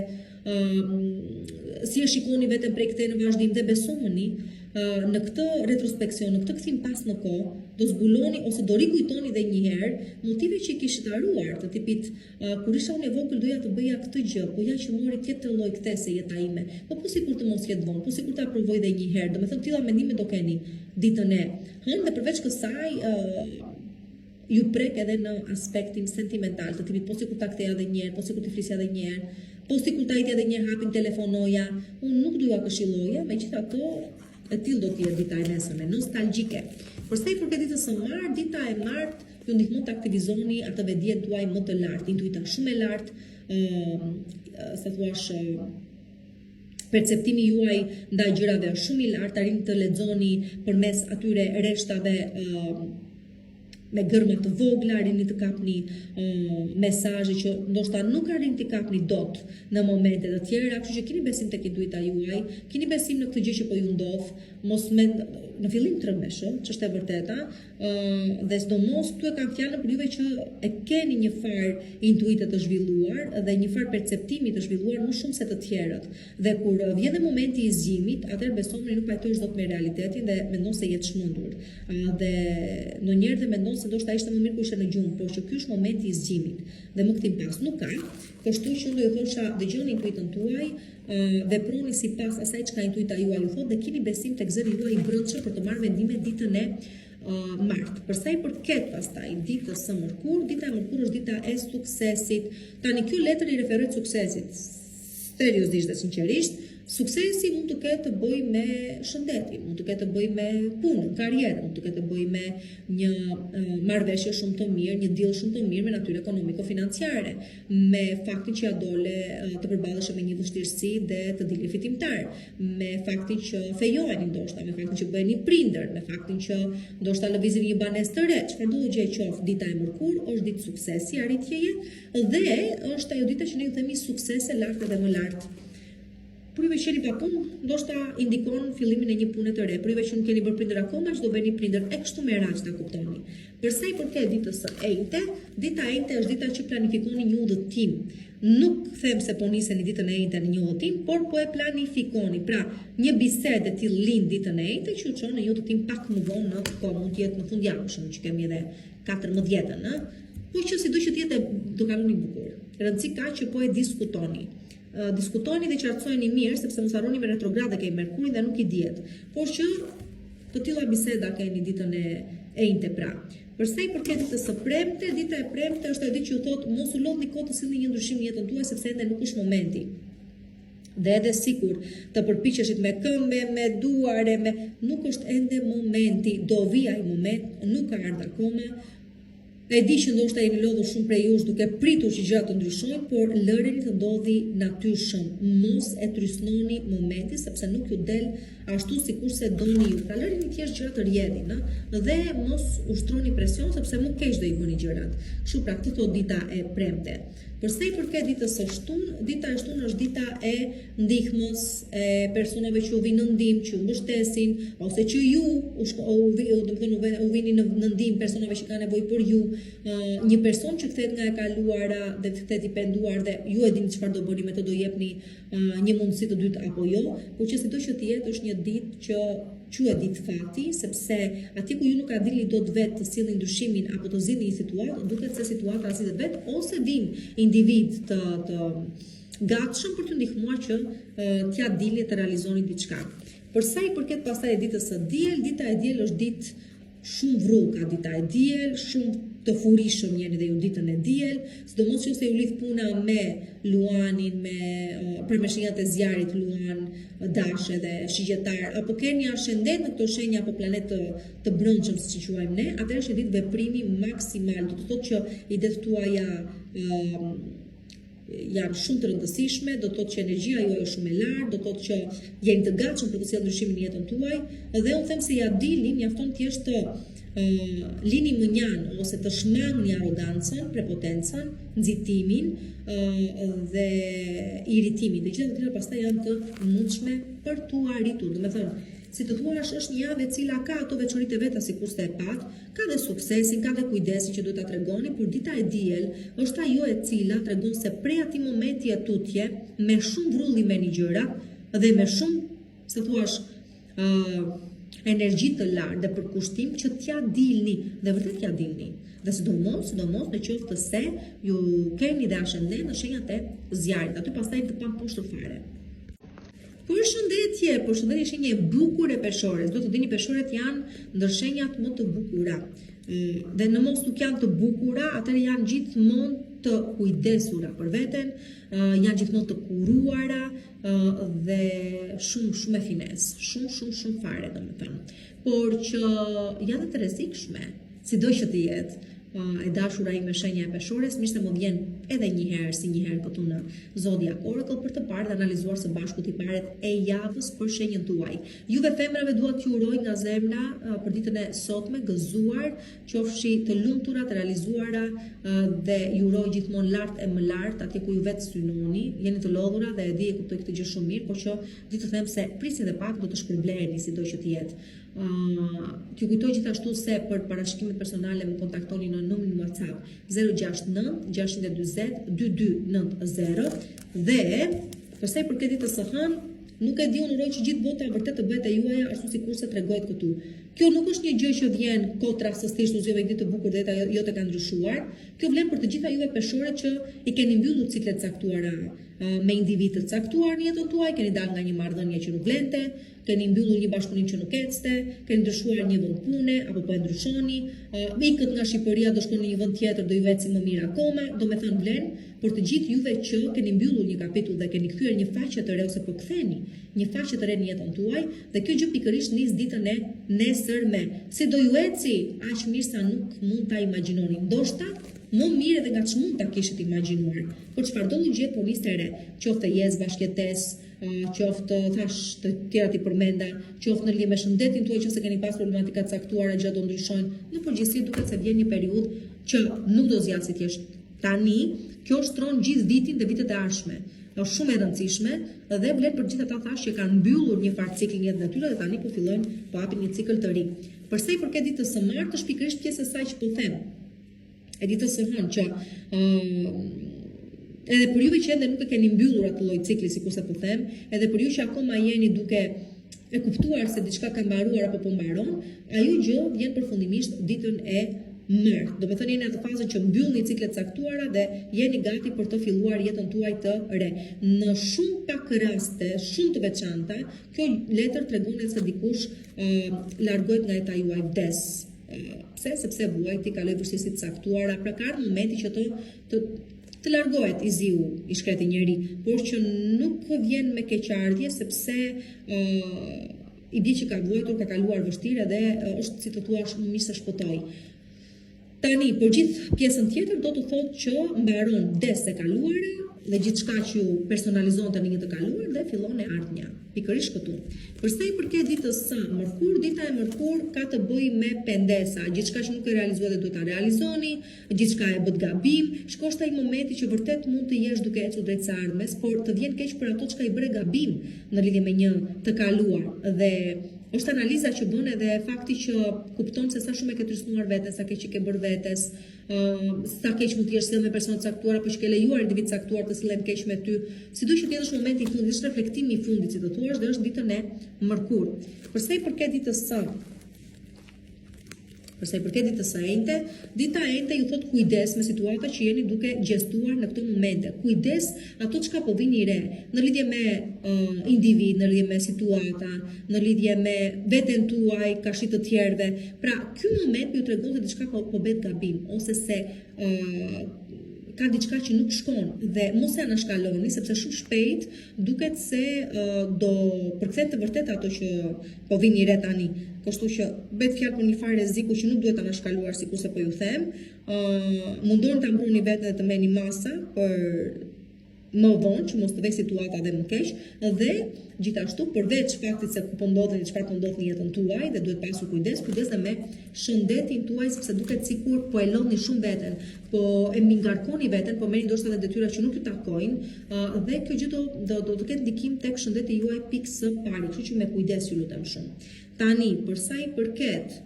si e shikoni veten prej këtej në vazhdim dhe besoni në këtë retrospeksion, në këtë kthim pas në kohë, do zbuloni ose do rikujtoni edhe një herë motive që i kishit haruar, të tipit kur isha unë e vogël doja të bëja këtë gjë, po ja që mori tjetër lloj kthese jeta ime. Po sikur të mos jetë vonë, po sikur ta provoj edhe një herë. Domethënë tilla mendime do keni ditën e hënë dhe përveç kësaj ju prek edhe në aspektin sentimental, të tipit po sikur ta ktheja edhe një herë, po sikur të flisja edhe një herë, po sikur ta hidja edhe një herë hapin telefonoja. Unë nuk doja këshilloja, megjithatë e tillë do të jetë dita e nesërme, nostalgjike. Por sa i përket ditës së martë, dita e martë ju ndihmon të aktivizoni atë vetdijen tuaj më të lartë, intuita shumë e lartë, sa thuash perceptimi juaj ndaj gjërave është shumë i lartë, arrini të lexoni përmes atyre reshtave me gërma të vogla, arrini të kapni mesazhe që ndoshta nuk arrini të kapni dot në momente të tjera, kështu që keni besim tek intuita juaj, keni besim në këtë gjë që po ju ndodh, mos në fillim trembeshëm, ç'është e vërteta, dhe sidomos këtu e kam fjalën për juve që e keni një farë intuite të zhvilluar dhe një farë perceptimi të zhvilluar më shumë se të tjerët. Dhe kur vjen momenti i zgjimit, atëherë besoni nuk pajtohesh dot me realitetin dhe mendon se je çmendur. Dhe ndonjëherë dhe mendon se ndoshta ishte më mirë kur ishe në gjumë, por që ky është momenti i zgjimit. Dhe më këtij pas nuk ka. Kështu që unë do ju thosha, dëgjoni intuitën tuaj, veproni sipas asaj çka intuita juaj ju thotë dhe keni besim tek zëri juaj i brendshëm për të marrë vendime ditën e martë. Për sa i përket pastaj ditës së mërkur, dita e mërkur është dita e suksesit. Tani ky letër i referohet suksesit. Seriozisht dhe sinqerisht, suksesi mund të ketë të bëjë me shëndetin, mund të ketë të bëjë me punën, karrierën, mund të ketë të bëjë me një marrëveshje shumë të mirë, një deal shumë të mirë me natyrë ekonomiko-financiare, me faktin që ja dole të përballesh me një vështirësi dhe të dilni fitimtar, me faktin që fejoheni ndoshta, me faktin që bëheni prindër, me faktin që ndoshta lëvizini një banesë të re, çfarëdo gjë qoftë, dita e mërkur është ditë suksesi, arritjeje dhe është ajo dita që ne ju themi suksese lart dhe më lart. Për juve që jeni pa punë, ndoshta indikon fillimin e një pune të re. Për juve që nuk keni bërë prindër akoma, që do bëni prindër e kështu me radhë ta kuptoni. Për sa i përket ditës së enjte, dita e enjte është dita që planifikoni një udhëtim. Nuk them se po niseni ditën e enjte në një udhëtim, por po e planifikoni. Pra, një bisedë e tillë lind ditën e enjte që ju çon në një udhëtim pak më vonë në kohë, mund të jetë në fundjavë, shumë që kemi edhe 14-ën, po që sido që të jetë do kaloni bukur. Rëndësi ka që po e diskutoni. Diskutojni dhe qartësojeni mirë, sepse mos harroni me retrograde ke Merkuri dhe nuk i dihet. Por që të tilla biseda keni ditën e enjte pra. Për sa i përket ditës së premte, dita e premte është ajo ditë që ju thotë mos u lodhni kot të sillni një ndryshim në jetën tuaj sepse ende nuk është momenti. Dhe edhe sikur të përpiqeshit me këmbë, me duare, nuk është ende momenti, do vi ai moment, nuk ka ardhur akoma. E di që ndoshta jeni lodhur shumë prej jush duke pritur që gjërat të ndryshojnë, por lëreni të ndodhi natyrshëm. Mos e trysnoni momentin sepse nuk ju del ashtu sikurse doni ju. Pra lëreni thjesht gjërat të rjedhin, dhe mos ushtroni presion sepse më keq do i bëni gjërat. Kështu pra këtë thot dita e premte. Përsa i përket ditës së shtunë, dita e shtunë është dita e ndihmës, e personave që u vinë në ndihmë, që u mbështesin, ose që ju u vini në ndihmë personave që kanë nevojë për ju, një person që kthehet nga e kaluara dhe kthehet i penduar dhe ju e dini çfarë do bëni me të, do jepni një mundësi të dytë apo jo, por që sido që të jetë është një ditë që quhet ditë fati, sepse atje ku ju nuk arrini dot vetë të sillni ndryshimin apo të zgjidhni një situatë, duket se situata zgjidhet vetë ose vijnë individ të gatshëm për t'ju ndihmuar që t'ja dilni të realizoni diçka. Për sa i përket pastaj ditës së diel, dita e diel është ditë shumë vrruka, dita e diel, shumë të furishëm jeni dhe ju ditën e diel, sidomos nëse ju lidh puna me luanin, me shenjat e zjarit, luan, dashe dhe shigjetar, apo keni ashendet në këto shenja apo planet të brendshëm, siç i quajmë ne, atëherë është ditë veprimi maksimal, do të thotë që idetë tuaja janë shumë të rëndësishme, do të thotë që energjia juaj është shumë e lartë, do të thotë që jeni të gatshëm për të sjellë ndryshimin në jetën tuaj, dhe unë them se ja dilni, mjafton thjesht të lini mënjan ose të shmangni arrogancën, prepotencën, nxitimin dhe irritimin. Dhe gjithë këto pastaj janë të mundshme për tu arritur. Do të thënë, si të thuash, është një javë e cila ka ato veçoritë veta sikurse e pat, ka dhe suksesin, ka dhe kujdesin që duhet ta tregoni, por dita e diel është ajo e cila tregon se prej atij momenti e tutje, me shumë vrullim me një gjëra dhe me shumë, si thuash, energji të lartë dhe përkushtim që t'ja dilni, dhe vërtet t'ja dilni. Dhe sidomos në qoftë se ju keni dhe ascendent në shenjat e zjarit, aty pastaj të pamposhtur fare. Përshëndetje është shenjë e bukur e peshores. Do të dini peshorët janë ndër shenjat më të bukura. Dhe në mos nuk janë të bukura, atëherë janë gjithmonë të kujdesura për veten, janë gjithmonë të kuruara dhe shumë e fines, shumë fare domethënë. Por që janë të rrezikshme, sido që të jetë. E dashura ime shenja e peshores, mirë se më vjen edhe një herë këtu në Zodiac Oracle për të parë dhe analizuar së bashku tiparet e javës për shenjën tuaj. Juve femrave dua t'ju uroj nga zemra për ditën e sotme, gëzuar, qofshi të lumtura, të realizuara dhe ju uroj gjithmonë lart e më lart, atje ku ju vetë synoni, jeni të lodhura dhe e di e kuptoj këtë gjë shumë mirë, por që di të them se prisni dhe pak do të shpërbleheni sido që të jetë. T'ju kujtoj gjithashtu se për parashikimet personale më kontaktoni në numrin WhatsApp 069 620 2290 dhe përsa i përket ditës së hënë, nuk e di, unë uroj që gjithë bota vërtet të bëhet e juaja ashtu sikurse tregohet këtu. Kjo nuk është një gjë që vjen kot rastësisht, u zgjidhni ditë të bukur dhe jeta jote ka ndryshuar. Kjo vlen për të gjitha juve peshore që i keni mbyllur ciklet caktuara me individ të caktuar në jetën tuaj, keni dalë nga një marrëdhënie që nuk vlente, keni mbyllur një bashkëpunim që nuk ecste, keni ndryshuar një vend pune apo po e ndryshoni, ikët nga Shqipëria do shkoni në një vend tjetër, do ju eci më mirë akoma, domethënë vlen për të gjithë juve që keni mbyllur një kapitull dhe keni kthyer një faqe të re ose po ktheni një faqe të re në jetën tuaj, dhe kjo gjë pikërisht nis ditën e nesërme. Si do ju eci, aq mirë sa nuk mund ta imagjinoni. Ndoshta më mirë edhe nga ç'mund ta kishit imagjinuar. Por çfarë do të gjetë po nis të re, qoftë jes bashkëtesë, qoftë thash të tjerat i përmenda, qoftë në lidhje me shëndetin tuaj, nëse keni pas problematika të caktuara, gjërat do ndryshojnë. Në përgjithësi duket se vjen një periudhë që nuk do zgjasë thjesht tani, kjo shtron gjithë vitin dhe vitet e ardhshme. Është shumë e rëndësishme dhe vlen për gjithë ata thash që kanë mbyllur një farë cikli në jetën e tyre dhe tani po fillojnë po hapin një cikël të ri. Përsa i përket ditës së martë, është pikërisht pjesë e saj që po them. E ditës së hënë që edhe për juve që ende nuk e keni mbyllur atë lloj cikli, sikurse po them, edhe për ju që akoma jeni duke e kuptuar se diçka ka mbaruar apo po mbaron, ajo gjë vjen përfundimisht ditën e martë. Do të thënë jeni në atë fazën që mbyllni ciklet caktuara dhe jeni gati për të filluar jetën tuaj të re. Në shumë pak raste, shumë të veçanta, kjo letër tregon se dikush largohet nga jeta juaj, vdes. Pse? Sepse vuajti kaloi vështirësi të caktuara, pra ka ardhur momenti që të largohet i ziu i shkreti njeri, por që nuk vjen me keqardhje sepse i di që ka vuajtur, ka kaluar vështirë dhe është, si të thuash, më mirë se shpëtoi. Tani, për gjithë pjesën tjetër, do të thotë që mbaron des e kaluara dhe gjithçka që ju personalizon të një të kaluar dhe fillon e ardhmja. Pikërisht këtu. Përsa i përket ditës së mërkur, dita e mërkur ka të bëjë me pendesa. Gjithçka që nuk e realizuat dhe duhet ta realizoni, gjithçka e bët gabim. Shkoshta i momenti që vërtet mund të jesh duke ecur drejt së ardhmes, por të vjen keq për ato çka i bëre gabim në lidhje me një të kaluar dhe është analiza që bën edhe fakti që kupton se sa shumë e ke trysnuar veten, sa keq i ke bërë vetes, sa keq mund të jesh sjell me persona të caktuar apo që ke lejuar individ të caktuar të sillen keq me ty. Sidoqë që është momenti i fundit, është reflektimi i fundit, si do thuash, dhe është ditën e mërkur. Përsa i përket ditës së enjte, dita e enjte ju thot kujdes me situata që jeni duke gjestuar në këto momente. Kujdes ato çka po vini re, në lidhje me individ, në lidhje me situata, në lidhje me veten tuaj, kashit të tjerëve. Pra, ky moment ju tregon se diçka po bëhet gabim ose se ka diçka që nuk shkon dhe mos e anashkaloni sepse shumë shpejt duket se do përkthen të vërtet ato që po vini re tani. Kështu që bëhet fjalë për një farë rreziku që nuk duhet ta anashkaluar sikurse po ju them. Mundoni ta mbroni veten dhe të merrni masa për më vonë që mos të vej situata dhe më keq dhe gjithashtu përveç faktit se ku po ndodheni, çfarë po ndodh në jetën tuaj dhe duhet pasur kujdes dhe me shëndetin tuaj sepse duket sikur po e lodhni shumë veten, po e mingarkoni veten, po merrni ndoshta edhe detyra që nuk ju takojnë dhe kjo gjë do të ketë ndikim tek shëndeti juaj pikë së pari, kështu që me kujdes ju lutem shumë. Tani, për sa i përket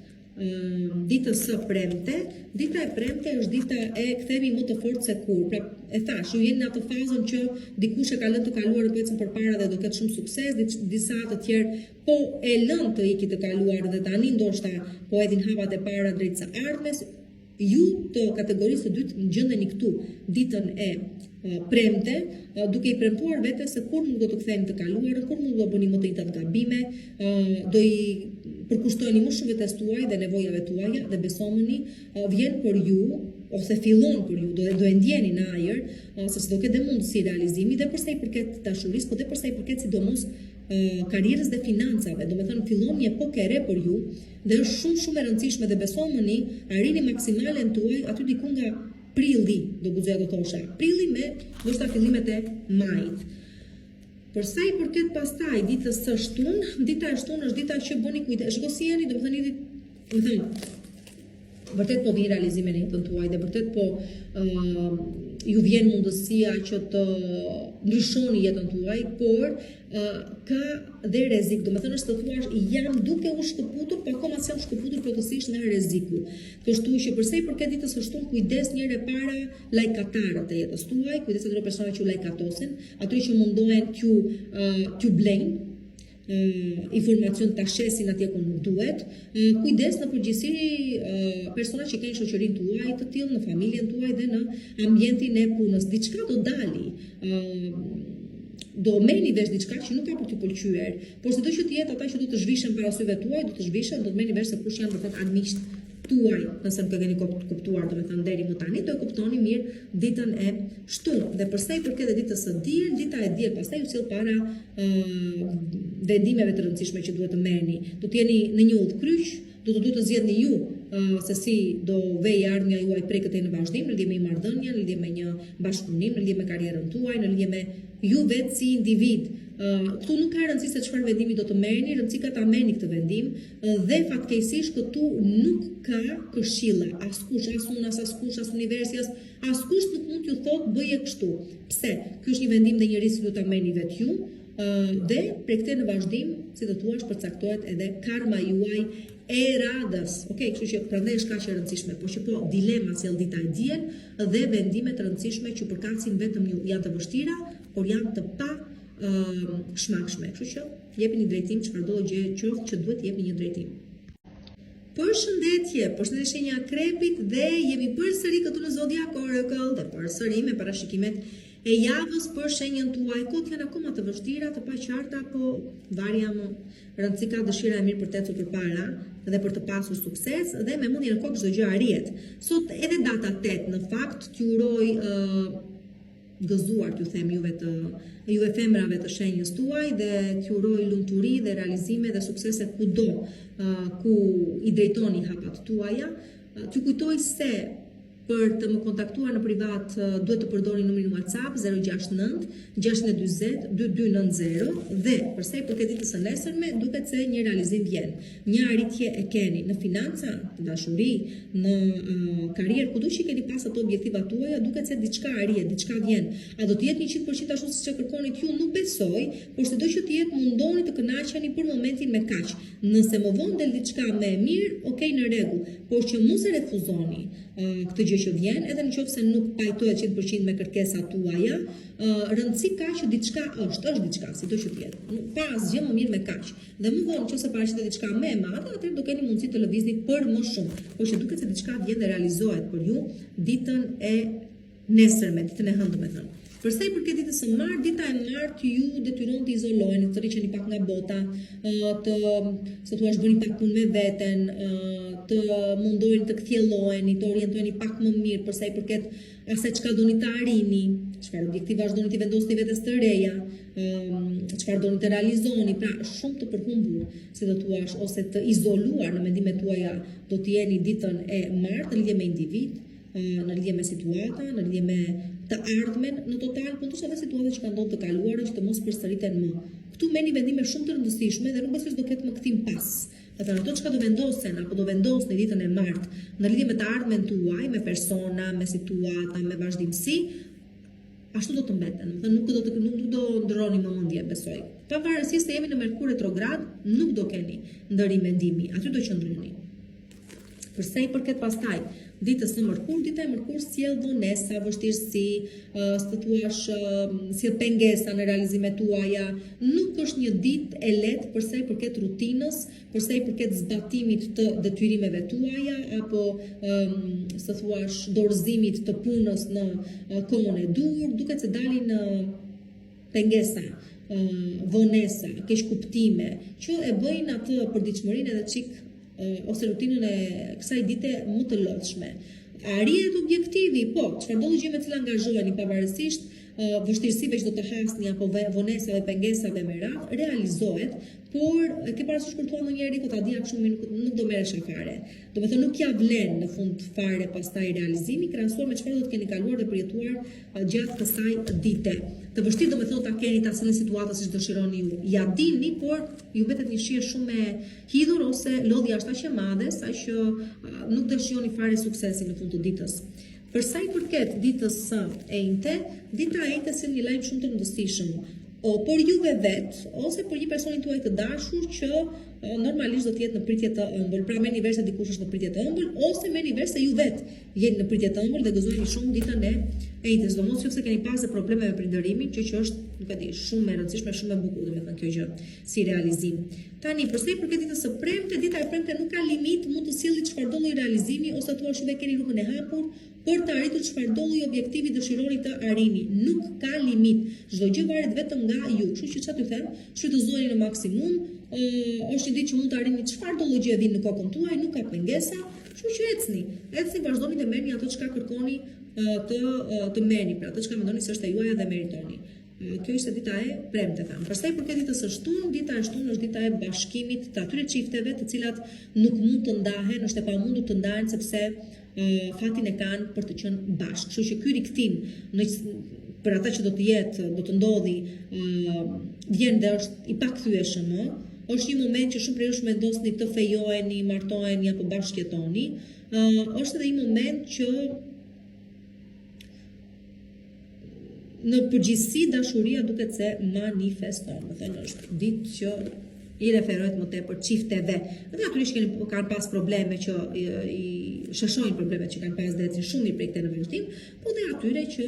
ditës së premte, dita e premte është dita e kthehemi më të fortë se kur. Pra, e thash, ju jeni në atë fazën që dikush e ka lënë të kaluar të ecën përpara dhe do ketë shumë sukses, disa të tjerë po e lënë të ikë të kaluar dhe tani ndoshta po hedhin hapat e para drejt së ardhmes. Ju të kategorisë së dytë gjendeni këtu ditën e premte, duke i premtuar vetes se kur nuk do të ktheheni të kaluarën, kur nuk do bëni më të njëjtat gabime, do i përkushtojeni më shumë vetes tuaj dhe nevojave tuaja dhe besomuni vjen për ju ose fillon për ju, do e ndjeni në ajër, sepse do ketë mundësi realizimi dhe përsa i përket dashurisë, po dhe përsa i përket sidomos karrierës dhe financave, do me thënë fillon një epokë e re për ju dhe është shumë e rëndësishme dhe besomuni arrini maksimalen tuaj aty diku nga prilli, do guxoja të thosha. Prilli me ndoshta fillimet e majit. Përsa i përket pastaj ditës së shtunë, dita e shtunë është dita që bëni kujdes. Shiko si jeni, do të thënë, vërtet po vjen realizime në jetën tuaj dhe vërtet po ju vjen mundësia që të ndryshoni jetën tuaj, por ka dhe rrezik, do të thënë është të thuash jam duke u shkëputur, por akoma s'jam shkëputur plotësisht nga rreziku. Kështu që përsa i përket ditës së shtunë, kujdes një herë para lajkatarët e jetës tuaj, kujdes atyre persona që ju lajkatosin, atyre që mundohen t'ju blejnë, informacion të shesin atje ku nuk duhet, kujdes në përgjithësi persona që kanë shoqërinë tuaj të tillë, në familjen tuaj dhe në ambientin e punës. Diçka do dali, do merrni vesh diçka që nuk ka për t'ju pëlqyer, por sido që të jetë ata që do të zhvishen para syve tuaj, do të zhvishen, do të merrni vesh se kush janë vërtet armiqt tuaj, nëse nuk e keni kuptuar, do të thënë deri më tani, do e kuptoni mirë ditën e shtunë. Dhe përsa i përket ditës së diel, dita e diel pastaj ju sill para vendimeve të rëndësishme që duhet të merrni. Do të jeni në një udhkryq, do të duhet të zgjedhni ju se si do vej ardhmja juaj prej këtej në vazhdim, në lidhje me një marrëdhënie, në lidhje me një bashkëpunim, në lidhje me karrierën tuaj, në lidhje me ju vetë si individ. Këtu nuk ka rëndësi se çfarë vendimi do të merrni, rëndësi ka ta merrni këtë vendim dhe fatkeqësisht këtu nuk ka këshilla, askush, as unë, as askush, as universi, askush nuk mund t'ju thotë bëje kështu. Pse? Ky është një vendim dhe një risk që do ta merrni vetë ju dhe prej këtij në vazhdim, si do thuash, përcaktohet edhe karma juaj e radhës. Okej, kështu që prandaj është kaq e rëndësishme, por që po dilema sjell dita e diel dhe vendime të rëndësishme që përkatësin vetëm ju, janë të vështira, por janë të pa shmakshme. Kështu që jepni drejtim çfarëdo gjë qoftë që duhet jepni një drejtim. Përshëndetje, përshëndetje shenja Akrepit dhe jemi përsëri këtu në Zodiac Oracle dhe përsëri me parashikimet e javës për shenjën tuaj. Kot janë akoma të vështira, të paqarta, po varja më rëndësi ka dëshira e mirë për të ecur përpara dhe për të pasur sukses dhe me mendjen në kokë çdo gjë arrihet. Sot edhe data 8 në fakt t'ju uroj gëzuar, t'ju them juve femrave të shenjës tuaj dhe t'ju uroj lumturi dhe realizime dhe suksese kudo ku i drejtoni hapat tuaja. t'ju kujtoj se për të më kontaktuar në privat duhet të përdorni numrin WhatsApp 069 620 2290 dhe përsa i përket ditës së nesërme duket se një realizim vjen. Një arritje e keni në financa, në dashuri, në karrierë, kudo që keni pas ato objektivat tuaja, duket se diçka arrihet, diçka vjen. A do të jetë 100% ashtu siç e kërkonit ju? Nuk besoj, por sido që të jetë mundoni të kënaqeni për momentin me kaq. Nëse më vonë del diçka më e mirë, okay, në rregull, por që mos e refuzoni këtë gjë që vjen, edhe nëse nuk pajtohet 100% me kërkesat tuaja, rëndësi ka që diçka është diçka, sido që të jetë. Nuk ka asgjë më mirë me kaq. Dhe më vonë nëse paraqitet diçka më e madhe, atëherë do keni mundësi të lëvizni për më shumë. Por që duket se diçka vjen dhe realizohet për ju ditën e nesërme, ditën e hënë, domethënë. Përsa i përket ditës së martë, dita e martë ju detyron të izoloheni, të rriqeni pak nga bota, të bëni pak punë me veten, të mundoheni të kthjelloheni, të orientoheni pak më mirë përsa i përket asaj çka doni të arrini, çfarë objektivash doni të vendosni vetes të reja, çfarë doni të realizoni, pra shumë të përhumbur, si do thuash, ose të izoluar në mendimet tuaja do të jeni ditën e martë në lidhje me individ, në lidhje me situata, në lidhje me të ardhmen, në total, po ndoshta edhe situata që kanë ndodhur të kaluarën që të mos përsëriten më. Këtu merrni vendime shumë të rëndësishme dhe nuk besoj se do ketë më kthim pas. Ato çka do vendosen apo do vendosni ditën e martë në lidhje me të ardhmen tuaj, me persona, me situata, me vazhdimsi, ashtu do të mbeten. Nuk do ndroni më mendje, besoj. Pavarësisht se jemi në Merkur retrograd, nuk do keni ndërim mendimi, aty do qëndroni. Përsa i përket pastaj ditës së mërkur, dita e mërkur sjell vonesa, vështirësi, të thuash, sjell pengesa në realizimet tuaja. Nuk është një ditë e lehtë përsa i përket rutinës, përsa i përket zbatimit të detyrimeve tuaja apo të thuash dorëzimit të punës në kohën e dur, duket se dalin pengesa, vonesa, keq kuptime, që e bëjnë atë përditshmërinë edhe çik ose rutinën e kësaj dite më të lodhshme. Arrihet objektivi, po, çfarë do gjë me të cilën angazhoheni pavarësisht vështirësive që do të hasni apo vonesave, pengesave me radhë, realizohet, por ke parasysh kur thua ndonjëri po ta dia kështu nuk do merresh fare. Do të thonë nuk ja vlen në fund fare pastaj realizimi krahasuar me çfarë do të keni kaluar dhe përjetuar gjatë kësaj dite. Të vështirë do të thotë ta keni ta cilën situatë siç dëshironi ju. Ja dini, por ju mbetet një shije shumë e hidhur ose lodhja është aq e madhe saqë nuk do shihoni fare suksesin në fund të ditës. Përsa i përket ditës së enjte, dita e enjte sjell një lajm shumë të rëndësishëm. Por juve vetë, ose për një personin tuaj të dashur që normalisht do të jetë në pritje të ëmbël. Pra merrni vesh se dikush është në pritje të ëmbël, ose merrni vesh se ju vetë jeni në pritje të ëmbël dhe gëzojeni shumë ditën e enjtes. Sidomos nëse keni pasur probleme me prindërimin, që është, nuk e di, shumë e rëndësishme, shumë e bukur, domethënë kjo gjë si realizim. Tani, përsa i përket ditës së premte, dita e premte nuk ka limit, mund të sjellë çfarëdo lloj realizimi ose thua juve keni rrugën e hapur për të arritur çfarëdo lloj objektivi dëshironi të arrini. Nuk ka limit. Çdo gjë varet vetëm nga ju. Kështu që çfarë t'ju them, shfrytëzojeni në maksimum. Është një ditë që mund të arrini çfarëdo lloj gjë vjen në kokën tuaj, nuk ka pengesa. Kështu që ecni, vazhdoni të merrni ato çka kërkoni të merrni, pra ato çka mendoni se është e juaja dhe meritoni. Kjo ishte dita e premte, tham. Përsa i përket ditës së shtunë, dita e shtunë është dita e bashkimit të atyre çifteve të cilat nuk mund të ndahen, është e pamundur të ndahen sepse fatin e kanë për të qenë bashkë. Kështu që ky rikthim për ata që do të jetë, do të ndodhi, vjen dhe është i pakthyeshëm, është një moment që shumë prej jush mendosni të fejoheni, martoheni apo bashkëjetoni. Është edhe një moment që në përgjithësi dashuria duket se manifeston, do të thënë është ditë që i referohet më tepër çifteve. Edhe atyre që kanë pas probleme që i shëshojnë problemet që kanë pas dhe ecin shumë mirë prej këtij në vazhdim, po dhe atyre që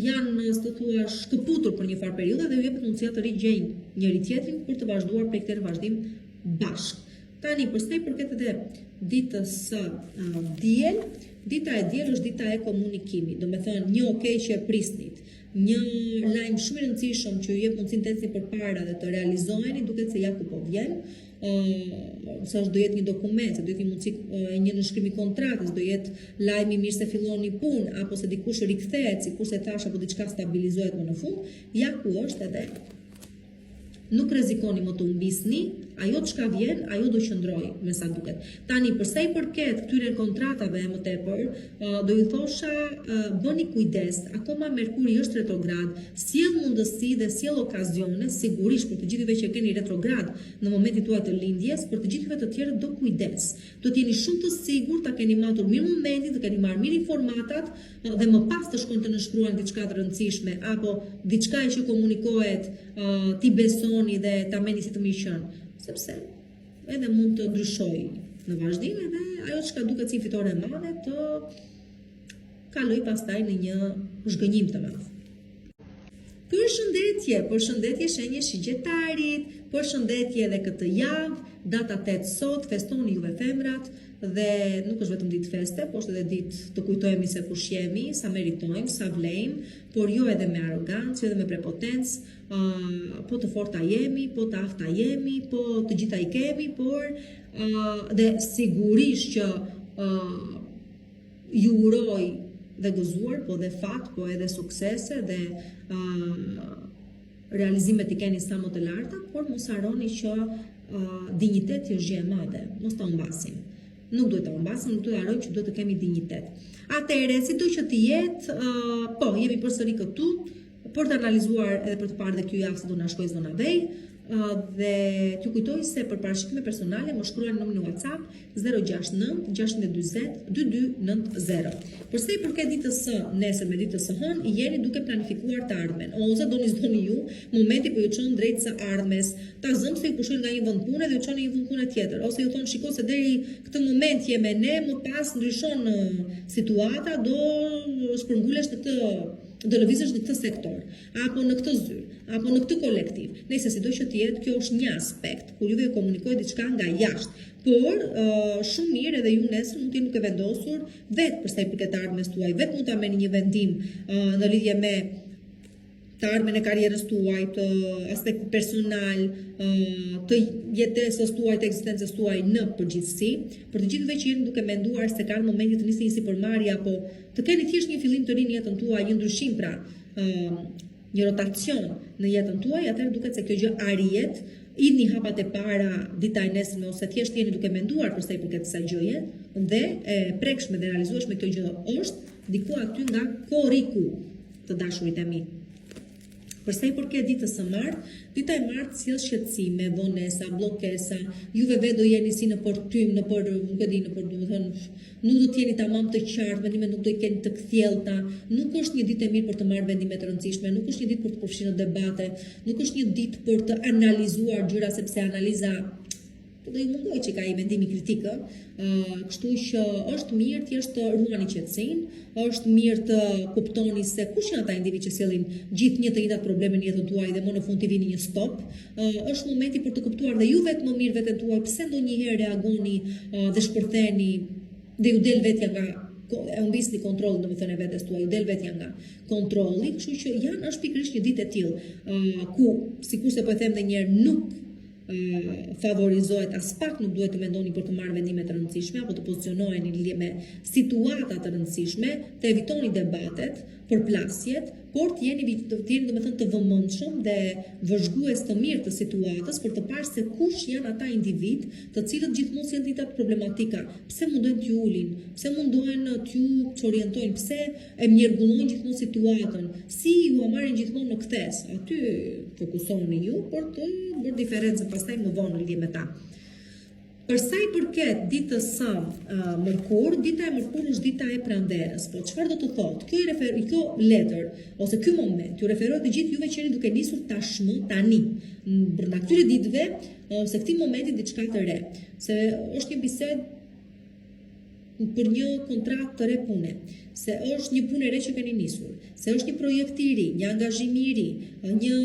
janë, të thua, shkëputur për një farë periudhë dhe ju jepet mundësia të rigjejnë njëri tjetrin për të vazhduar prej këtij në vazhdim bashkë. Tani, përsa i përket edhe ditës së diel, dita e diel është dita e komunikimit, do me thënë një okay që e prisnit, një lajm shumë i rëndësishëm që ju jep mundësinë të ecni përpara dhe të realizoheni, duket se ja ku po vjen, se do jetë një dokument, se do jetë një mundësi një nënshkrim i kontratës, do jetë lajm i mirë se fillon një punë, apo se dikush rikthehet, sikur se thash, apo diçka stabilizohet më në fund, ja ku është edhe nuk rrezikoni më të humbisni, ajo çka vjen, ajo do qëndroj me sa duket. Tani për sa i përket këtyre kontratave më tepër, do ju thosha bëni kujdes, akoma Merkuri është retrograd, sjell mundësi dhe sjell okazione, sigurisht për të gjithëve që keni retrograd në momentin tuaj të lindjes, për të gjithëve të tjerë do kujdes. Do të jeni shumë të sigurt, ta keni matur mirë momentin, të keni marrë mirë informatat dhe më pas të shkojnë të nënshkruani diçka të rëndësishme apo diçka që komunikohet ti besoni dhe ta merrni si të mirëqen, sepse edhe mund të ndryshojë në vazhdim edhe ajo çka duket si fitore e madhe të kaloj pastaj në një zhgënjim të madh. Përshëndetje shenjë shigjetarit, përshëndetje edhe këtë javë, data 8 sot, festoni juve femrat dhe nuk është vetëm ditë feste, po është edhe ditë të kujtojmë se kush jemi, sa meritojmë, sa vlejmë, por jo edhe me arrogancë, jo edhe me prepotencë, po të forta jemi, po të afta jemi, po të gjitha i kemi, por dhe sigurisht që ju uroj dhe gëzuar, po dhe fat, po edhe suksese dhe realizimet i keni sa më të larta, por mos harroni që dinjiteti është gjë e madhe, mos ta humbasim. Nuk duhet ta humbasim, nuk duhet të harrojmë që duhet të kemi dinjitet. Atëherë, sido që të jetë, po, jemi përsëri këtu për të analizuar edhe për të parë dhe kjo javë se do na shkojë zona vej. Dhe t'ju kujtoj se për parashikime personale më shkruani në WhatsApp 069 640 2290. Përsa i përket ditës së nesër me ditës së hënë, jeni duke planifikuar të ardhmen, ose doni s'doni ju, momenti po ju çon drejt së ardhmes, ta zëm se ju pushojnë nga një vend pune dhe ju çon në një vend pune tjetër, ose ju thonë shiko se deri këtë moment je me ne, më pas ndryshon situata, do shpërngulesh në këtë, do lëvizësh në këtë sektor, apo në këtë zyrë, apo në këtë kolektiv. Nëse sido që të jetë, kjo është një aspekt, kur juve ju komunikojë diçka nga jashtë, por shumë mirë edhe ju nesër mund të jeni duke vendosur vetë për sa i përket të ardhmes tuaj, vetë mund ta merrni një vendim në lidhje me të ardhmen e karrierës tuaj, të aspektit personal, të jetesës tuaj, të ekzistencës tuaj në përgjithësi, për të gjithëve që jeni duke menduar se kanë momentin të nisni një sipërmarrje apo të keni thjesht një fillim të ri në jetën tuaj, një ndryshim pra, një rotacion në jetën tuaj, atëherë duket se kjo gjë arrihet, idhni hapat e para dita e nesërme ose thjesht jeni duke menduar për sa i përket kësaj gjëje dhe e prekshme dhe realizueshme kjo gjë është diku aty nga koriku të dashurit e mi. Përsa i përket ditës së martë, dita e martë sjell shqetësime, vonesa, bllokesa, juve vetë do jeni si në portym, nuk e di, nuk do të jeni tamam të qartë, vendimet nuk do i keni të kthjellta, nuk është një ditë e mirë për të marrë vendime të rëndësishme, nuk është një ditë për të përfshirë në debate, nuk është një ditë për të analizuar gjëra sepse analiza do i mundoj që ka i mendimi kritikë, kështu që është mirë thjesht të ruani qetësinë, është mirë të kuptoni se kush janë ata individ që sjellin gjithë një të njëjtat probleme në jetën tuaj dhe më në fund t'i vini një stop. Është momenti për të kuptuar dhe ju vetë më mirë veten tuaj pse ndonjëherë reagoni dhe shpërtheni dhe ju del vetja nga e humbisni kontrollin, domethënë e vetes tuaj, ju del vetja nga kontrolli, kështu që është pikërisht një ditë e tillë ku sikurse po e them edhe një herë nuk favorizohet as pak, nuk duhet të mendoni për të marrë vendime të rëndësishme apo të pozicionoheni në lidhje me situata të rëndësishme, të evitoni debatet, përplasjet, por të jeni domethënë të vëmendshëm dhe vëzhgues të mirë të situatës për të parë se kush janë ata individ të cilët gjithmonë sjellin dita problematika, pse mundohen t'ju ulin, pse mundohen t'ju orientojnë, pse e mjergullojnë gjithmonë situatën, si ju marrin gjithmonë në kthes, aty fokusoheni ju për të bërë diferencën pastaj më vonë në lidhje me ta. Për sa i përket ditës së Mërkur, dita e Mërkur është dita e pranderës. Po çfarë do të thotë? Kjo letër ose ky moment ju referohet të gjithë juve që jeni duke nisur tashmë, tani, brenda këtyre ditëve, se këtij momenti diçka të re, se është një bisedë për një kontratë të re pune, se është një punë e re që keni nisur, se është një projekt i ri, një angazhim i ri, një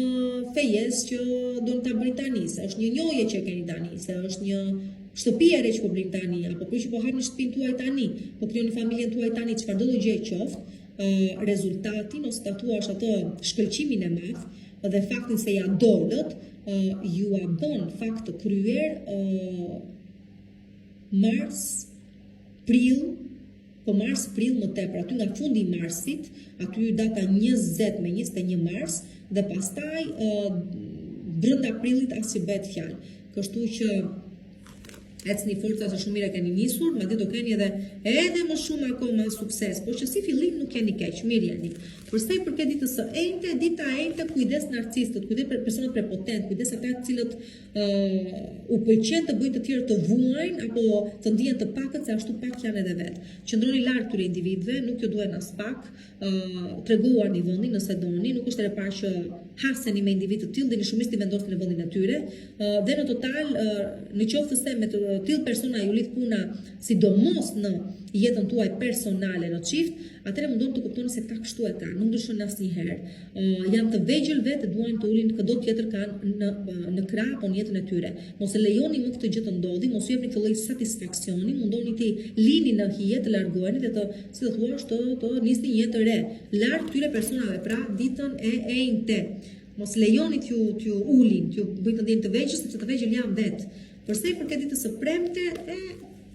fejes që do ta bëni tani, se është një njohje që keni tani, se është një shtëpi e re që po bëni tani, apo për që po hapni shtëpinë tuaj tani, po krijoni familjen tuaj tani, çfarëdo gjë qoftë, rezultatin ose ta thuash atë shkëlqimin e madh dhe faktin se ja dolët, ju a bën fakt të kryer mars, prill, po mars, prill më tepër, aty nga fundi i marsit, aty data 20 me 21 mars, dhe pastaj brenda prillit as që bëhet fjalë. kështu që ecni forca se shumë mirë keni nisur, madje do keni edhe më shumë akoma sukses, por që si fillim nuk keni keq, mirë jeni. Përsa i përket ditës së enjte, dita e enjte kujdes narcistët, kujdes personat prepotent, kujdes ata të cilët u pëlqen të bëjnë të tjerë të vuajnë apo të ndihen të pakët se ashtu pak janë edhe vetë. Qëndroni larg këtyre individëve, nuk ju duhen as pak, treguani vendin nëse doni, nuk është e parë që haseni me individ të tillë, dini shumicë të vendosni në vendin e tyre, dhe në total në qoftë se me të tillë persona ju lidh puna, sidomos në jetën tuaj personale në çift, atëherë mundon të kuptoni se ka kështu e kanë, nuk ndryshon asnjëherë. Janë të vegjël vetë, duan të ulin këdo tjetër kanë në krah apo në jetën e tyre. Mos e lejoni më këtë gjë të ndodhi, mos ju jepni këtë lloj satisfaksioni, mundoni të lini në hije, të largoheni dhe si të thuash të nisni një jetë të re, larg këtyre personave, pra ditën e enjte. Mos lejoni t'ju ulin, t'ju bëjnë të ndjeni të vegjël, sepse të vegjël janë vetë. Përsa i përket ditës së premte,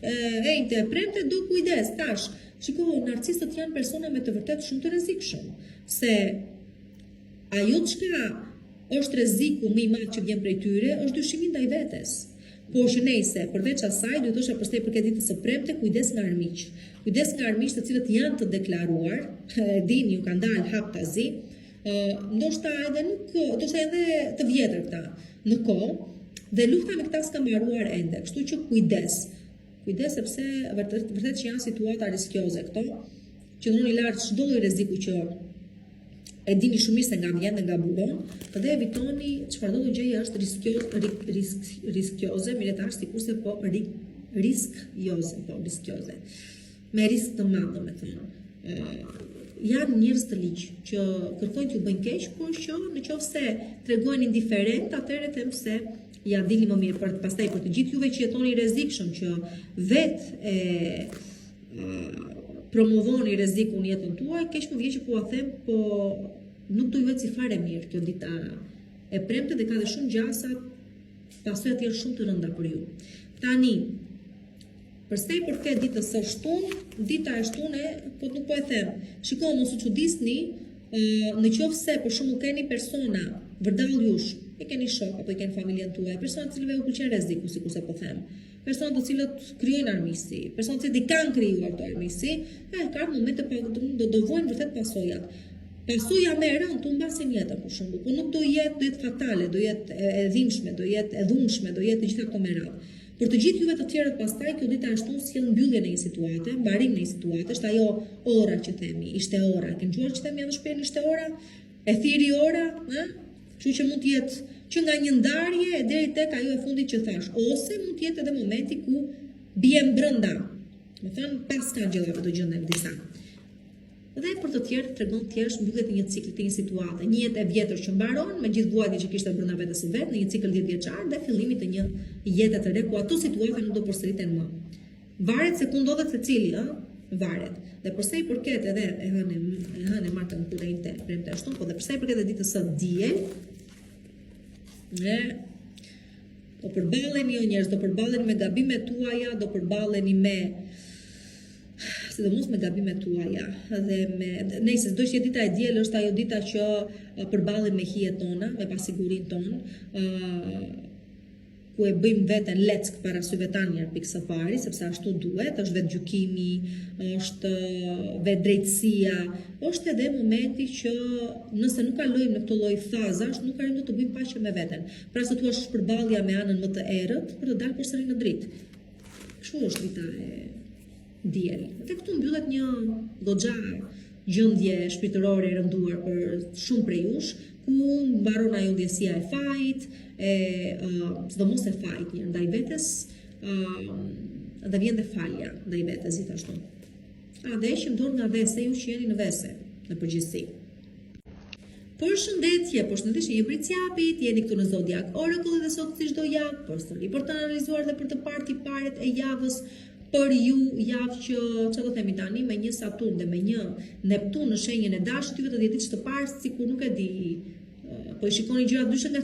enjte e premte, do kujdes, tash. Shiko, narcistët janë persona me të vërtet shumë të rrezikshëm, se ajo çka është rreziku më i madh që vjen prej tyre është dyshimi ndaj vetes. Por që nejse, përveç asaj, do të thosha përsa i përket ditës së premte, kujdes nga armiq. Kujdes nga armiq të cilët janë të deklaruar, dini ju kanë dalë hap tazi, ndoshta edhe të vjetër këta në kohë, dhe lufta me këta s'ka mbaruar ende, kështu që kujdes. Kujdes sepse vërtet që janë situata riskioze këto, qëndroni larg çdo lloj rreziku që e dini shumë mirë se nga vjen dhe nga buron, dhe evitoni çfarëdo gjëje është riskioze, mirëtash sikurse po riskioze. Me risk të madh, domethënë. Janë njerëz të ligj që kërkojnë t'ju bëjnë keq, por që nëse tregojnë indiferent, atëherë them se ja dini më mirë, pastaj për të gjithë juve që jetoni rrezikshëm, që vetë promovoni rrezikun në jetën tuaj, keq më vjen që po a them, po nuk do ju eci fare mirë kjo dita e premte dhe ka dhe shumë gjasa, pasojat janë shumë të rënda për ju. Tani, përsa i përket ditës së shtunë, dita e shtunë, po nuk po e them. Shiko, mos u çudisni, në qoftë se për shembull keni persona vërdall jush, e keni shok apo e keni familjen tuaj, persona të cilëve u pëlqen rreziku, sikurse po them. Persona të cilët krijojnë armiqësi, persona të cilët i kanë krijuar këto armiqësi, ka momente do vojnë vërtet pasojat. Pasoja më e rëndë të mbasin jetën për shembull, po nuk do jetë fatale, do jetë e dhimbshme, do jetë e dhunshme, do jetë të gjitha këto me radhë. Për të gjithë juve të tjerët pastaj, kjo dita e shtunë sjell mbyllje në një situate, mbarim në një situate, është ajo ora që themi, ishte ora. Keni dëgjuar që themi edhe shpesh ishte ora? E thiri ora, Kështu që mund të jetë që nga një ndarje deri tek ajo e fundit që thash, ose mund të jetë edhe momenti ku biem brenda. Me thënë pas kangjellave do gjenden disa. Dhe për të tjerë tregon thjesht mbyllet një cikël të një situate, një jetë e vjetër që mbaron me gjithë vuajtjen që kishte brenda vetes së vet, në një cikël 10 vjeçar dhe fillimi të një jete të re ku ato situata nuk do përsëriten më. Varet se ku ndodhet secili, varet. Dhe përsa i përket edhe e hënë martën kurrente premte ashtu, po dhe përsa i përket edhe ditës së diel, do përballeni njerëz, do përballeni me gabimet tuaja, do përballeni me sidomos me gabimet tuaja dhe nëse do të jetë dita e diel, është ajo dita që përballemi me hijet tona, me pasigurinë tonë, ku e bëjmë veten leck para syve tan një pikë së pari, sepse ashtu duhet, është vetë gjykimi, është vetë drejtësia, është edhe momenti që nëse nuk kalojmë në këtë lloj fazash, nuk arrijmë të bëjmë paqe me veten. Pra se thua është përballja me anën më të errët për të dalë përsëri në dritë. Kështu është dita e diel. Dhe këtu mbyllet një goxha gjendje shpirtërore e rënduar për shumë prej jush, ku mbaron ajo ndjesia e fajit, sidomos e fajit një ndaj vetes, dhe vjen dhe falja ndaj vetes gjithashtu. Dhe heqim dorë nga vese, ju që jeni në vese, në përgjithësi. Përshëndetje, përshëndetje Ibriciapit, jeni këtu në Zodiac Oracle dhe sot si çdo javë, për të analizuar dhe për të parë tiparet e javës për ju, javë që do themi tani, me një Saturn dhe me një Neptun në shenjën e dashit, juve të ditë që të parë sikur nuk e di, po i shikoni gjëra ndryshe nga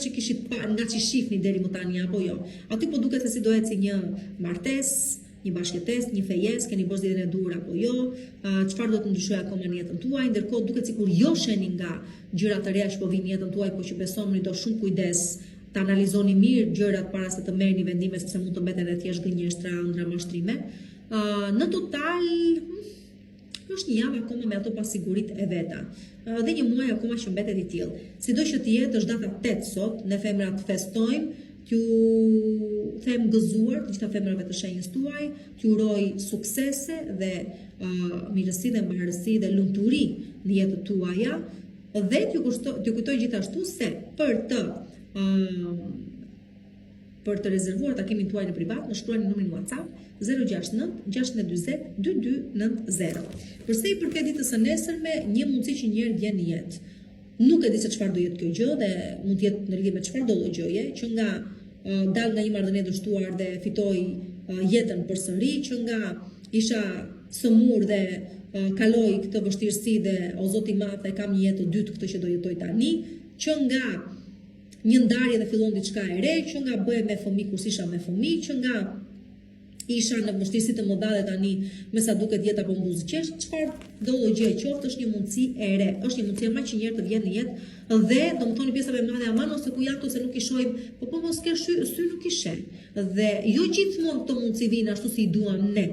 që shihni deri më tani apo jo. Aty po duket se si do eci një martesë, një bashkëtesë, një fejes, keni bërë zgjedhjen e dur apo jo, çfarë do të ndryshojë akoma në jetën tuaj, ndërkohë duket sikur jo sheni nga gjëra të reja që po vinë në jetën tuaj, por që besoni do shumë kujdes të analizoni mirë gjërat para se të merrni vendime, sepse mund të mbetet edhe thjesht gënjestra, ëndra, mashtrime. Në total është një javë akoma me ato pasigurit e veta. Dhe një muaj akoma që mbetet i tillë. Sido që të jetë, është data 8 sot, ne femrat festojmë, t'ju them gëzuar të gjitha femrave të shenjës tuaj, t'ju uroj suksese dhe mirësi dhe mbarësi dhe lumturi në jetën tuaja, dhe t'ju kujtoj gjithashtu se për të rezervuar takimin tuaj në privat, më shkruani numrin WhatsApp 069 640 2290. Përse i përket ditës së nesërme, një mundësi që njerë vjen në jetë. Nuk e di se çfarë do jetë kjo gjë dhe mund të jetë në lidhje me çfarë do gjëje, që nga dal nga një marrëdhënie dështuar dhe fitoj jetën përsëri, që nga isha sëmur dhe kaloj këtë vështirësi dhe o Zoti i Madh e kam një jetë të dytë këtë që do jetoj tani, që nga një ndarje dhe fillon diçka e re, që nga bëhem me fëmijë kur isha me fëmijë, që nga isha në vështirësi të mëdha dhe tani me sa duket jeta po mbuzëqesh, çfarë do gjë qoftë është një mundësi e re, është një mundësi më që njerëz të vjen në jetë dhe domethënë pjesa më e madhe aman ose ku janë ato se nuk i shohim, po mos ke sy nuk i sheh. Dhe jo gjithmonë këto mundësi vijnë ashtu si i duam ne.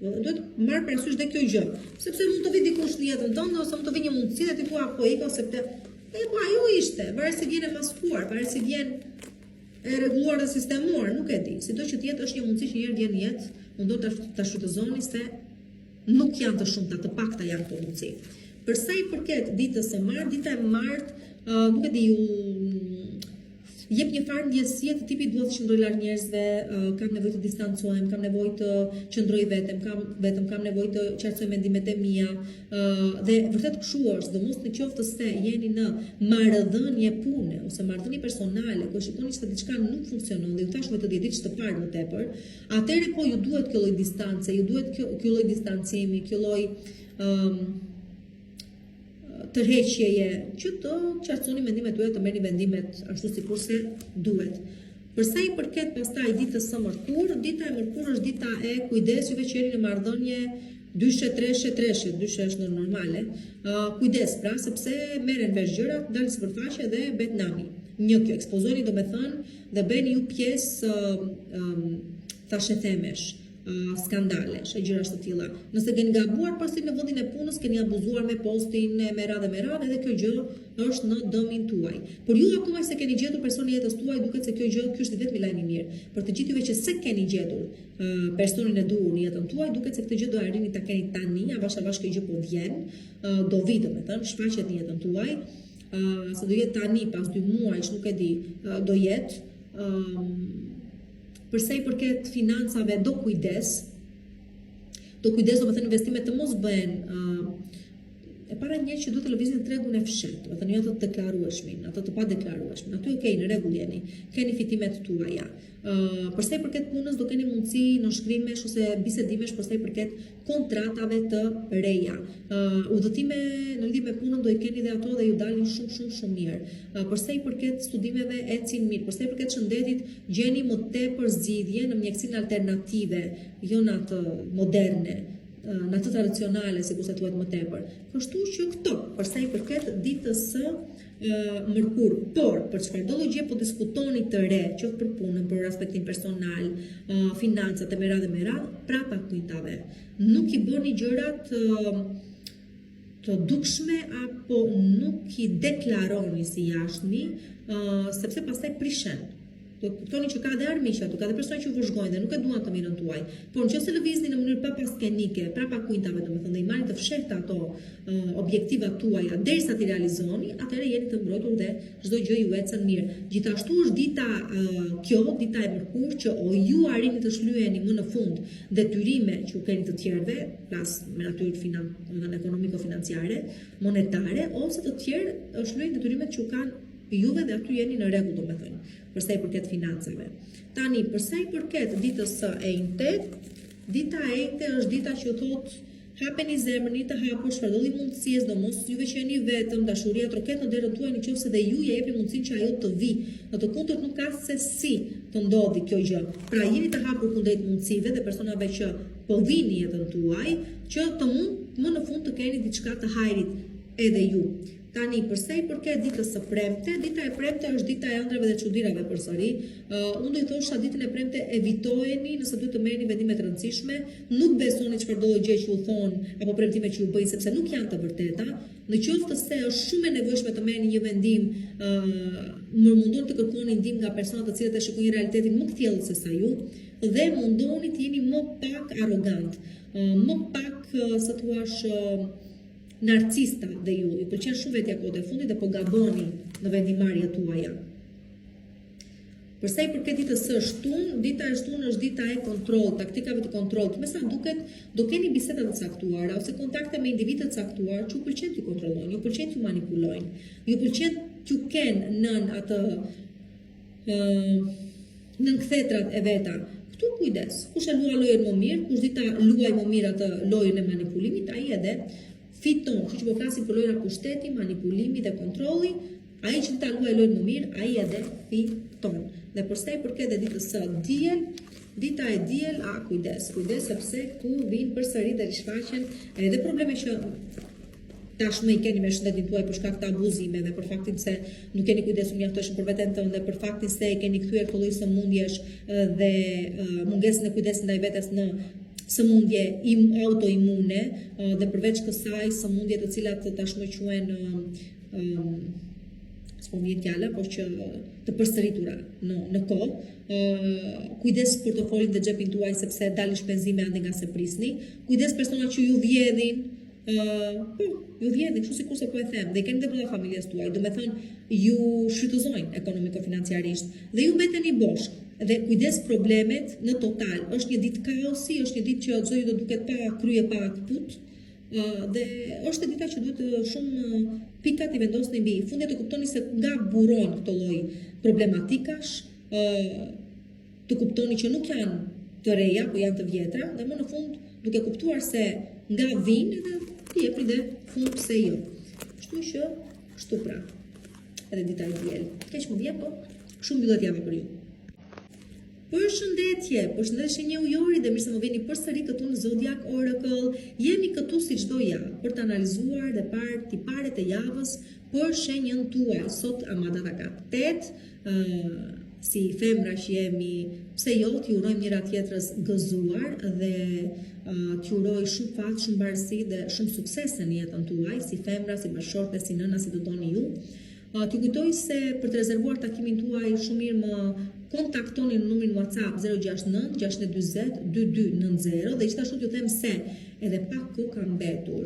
Duhet marr parasysh dhe kjo gjë, sepse mund të vi dikush në jetën tënde ose mund të vi një mundësi dhe ti thua po ik ose po ajo ishte, varet se vjen e maskuar, varet se vjen e rregulluar dhe sistemuar, nuk e di. Sido që të jetë është një mundësi që njerë vjen në jetë, mundohet ta shfrytëzoni se nuk janë të shumta, të pakta janë këto mundësi. Për sa i përket ditës së martë, dita e martë, nuk e di, jep një farë ndjesie të tipit duhet të qëndroj larg njerëzve, kam nevojë të distancohem, kam nevojë të qëndroj kam nevojë të qartësoj mendimet e mia, dhe vërtet kështu është, sidomos në qoftë se jeni në marrëdhënie pune ose marrëdhënie personale, ku shikoni se diçka nuk funksionon dhe ju thash vetë 10 ditë të parë më tepër, atëherë po ju duhet kjo lloj distance, ju duhet kjo lloj distancimi, kjo lloj tërheqjeje që të qartësoni mendimet tuaja, të merrni vendimet ashtu sikurse duhet. Për sa i përket pastaj ditës së mërkurë, dita e mërkurë është dita e kujdesjeve që jeni në marrëdhënie dyshe, treshe, dyshe është normale. Kujdes pra, sepse merren vesh gjërat, dalin sipërfaqe dhe bëhet nami. Një kjo ekspozoni domethënë dhe bëni ju pjesë thashë themesh, skandalesh e gjëra të tilla. Nëse keni gabuar pasi në vendin e punës, keni abuzuar me postin, me radhë dhe kjo gjë është në dëmin tuaj. Por ju akoma se keni gjetur personin e jetës tuaj, duket se kjo gjë ky është vetëm lajm i mirë. Për të gjithë juve që se keni gjetur personin e duhur në jetën tuaj, duket se këtë gjë do arrini ta keni tani, avash kjo gjë po vjen, do vi domethënë, shfaqet në jetën tuaj, se do jetë tani pas 2 muajsh, nuk e di, do jetë. Përsa i përket financave, do kujdes do të thënë investimet të mos bëhen e para një që duhet të lëvizin tregun e fshetë, do të thënë jo të deklarueshmin, ato të padeklarueshmin. Aty okay, në rregull jeni, keni fitimet tuaja. Përsa i përket punës, do keni mundësi në shkrimesh ose bisedimesh përsa i përket kontratave të reja. Udhëtime në lidhje me punën do i keni dhe ato dhe ju dalin shumë mirë. Përsa i përket studimeve ecin mirë, përsa i përket shëndetit gjeni më tepër zgjidhje në mjekësinë alternative, jo në atë moderne, në atë tradicionale, sikur se thuhet më tepër. Kështu që këto, përsa i përket ditës së mërkurë, por për çfarëdo gjë po diskutoni të re, qoftë për punën, për aspektin personal, financat e me radhë, prapa kujtave. Nuk i bëni gjërat të dukshme apo nuk i deklaroni si jashtëmi, sepse pastaj prishen. Do kuptoni që ka dhe armiqja, ka dhe persona që u vëzhgojnë dhe nuk e duan të mirën tuaj. Por nëse lëvizni në mënyrë papaskenike, prapa kujtave, domethënë, dhe i marrni të fshehta ato objektivat tuaja derisa ti realizoni, atëherë jeni të mbrojtur dhe çdo gjë ju ecën mirë. Gjithashtu është dita dita e mërkurë që o ju arrini të shlyheni më në fund detyrime që u keni të tjerëve, plas me natyrë ekonomiko-financiare, monetare, ose të tjerë shlyheni detyrimet që u kanë juve dhe aty jeni në rregull, domethënë, përsa i përket financave. Tani, përsa i përket ditës së enjte, dita e enjte është dita që thotë hapeni zemrën të hapur, çfarëdo mundësie, sidomos juve që jeni vetëm, dashuria troket në derën tuaj nëse dhe ju ja jepni mundësinë që ajo të vi. Në të kundërt nuk ka se si të ndodhi kjo gjë. Pra jeni të hapur kundrejt mundësive dhe personave që po vinë në jetën tuaj, që të mund më në fund të keni diçka të hajrit edhe ju. Tani, përsa i përket ditës së premte, dita e premte është dita e ëndrave dhe çuditërave përsëri. Unë do i thosha ditën e premte evitojeni nëse duhet të merrni vendime të rëndësishme, nuk besoni çfarëdo gjë që u thon apo premtime që ju bëjnë sepse nuk janë të vërteta. Në qoftë se është shumë e nevojshme të merrni një vendim, më mundoni të kërkoni ndihmë nga persona të cilët e shikojnë realitetin më kthjellës se sa ju dhe mundoni të jeni më pak arrogant, më pak, sa thuash, narcista dhe ju, i pëlqen shumë vetja kohët e fundit dhe po gaboni në vendimarrjet tuaja. Përsa i përket ditës së shtunë, dita e shtunë është dita e kontrollit, taktikave të kontrollit. Me sa duket, do keni biseda të caktuara ose kontakte me individë të caktuar që ju pëlqen t'ju kontrollojnë, ju pëlqen t'ju manipulojnë, ju pëlqen t'ju kenë nën atë nën kthetrat e veta. Këtu kujdes, kush e luaj lojën më mirë, kush dita luaj më mirë atë lojën e manipulimit, ai edhe fiton. Kështu që po flasim për lojën e pushteti, manipulimi dhe kontrolli, ai që dita luaj lojën më mirë, ai edhe fiton. Dhe përsa i përket dhe ditës së diel, dita e diel, kujdes sepse këtu vinë përsëri dhe rishfaqen edhe probleme që tashmë i keni me shëndetin tuaj për shkak të abuzimeve, për faktin se nuk keni kujdesur mjaftueshëm për veten tënde, për faktin se e keni kthyer këtë lloj sëmundjesh dhe mungesën e kujdesit ndaj vetes në sëmundje autoimune dhe përveç kësaj sëmundje të cilat tashmë quhen s'po vjen fjala, por që të përsëritura në kohë. Kujdes portofolin dhe xhepin tuaj sepse dalin shpenzime ande nga se prisni. Kujdes persona që ju vjedhin, ju vjedhin, kështu sikurse po e them, dhe keni dhe brenda familjes tuaj, do me thënë ju shfrytëzojnë ekonomiko-financiarisht dhe ju mbeteni bosh. Dhe kujdes problemet në total. Është një ditë kaosi, është një ditë që çdo gjë do duket pa krye, pa kaput. Dhe është e dita që duhet shumë pikat i vendosni mbi. Fundit të kuptoni se nga burojnë këto lloj problematikash, të kuptoni që nuk janë të reja, po janë të vjetra, dhe më në fund duke kuptuar se nga vinë edhe ti jepni dhe fund pse jo. Kështu që kështu pra. Edhe dita e diel. Keq më vjen, po shumë mbyllet java për ju. Përshëndetje një ujori dhe mirë se më vini përsëri këtu në Zodiac Oracle. Jemi këtu si çdo javë për të analizuar dhe parë tiparet e javës për shenjën tuaj. Sot data ka 8, si femra që jemi, pse jo, t'ju uroj njëra tjetrës gëzuar dhe t'ju uroj shumë fat, shumë bardhësi dhe shumë suksese në jetën tuaj, si femra, si bashkëshorte, si nëna, si të doni ju. T'ju kujtoj se për të rezervuar takimin tuaj shumë mirë më kontaktoni në numrin WhatsApp 069 640 2290 dhe gjithashtu t'ju them se edhe pak kohë ka mbetur.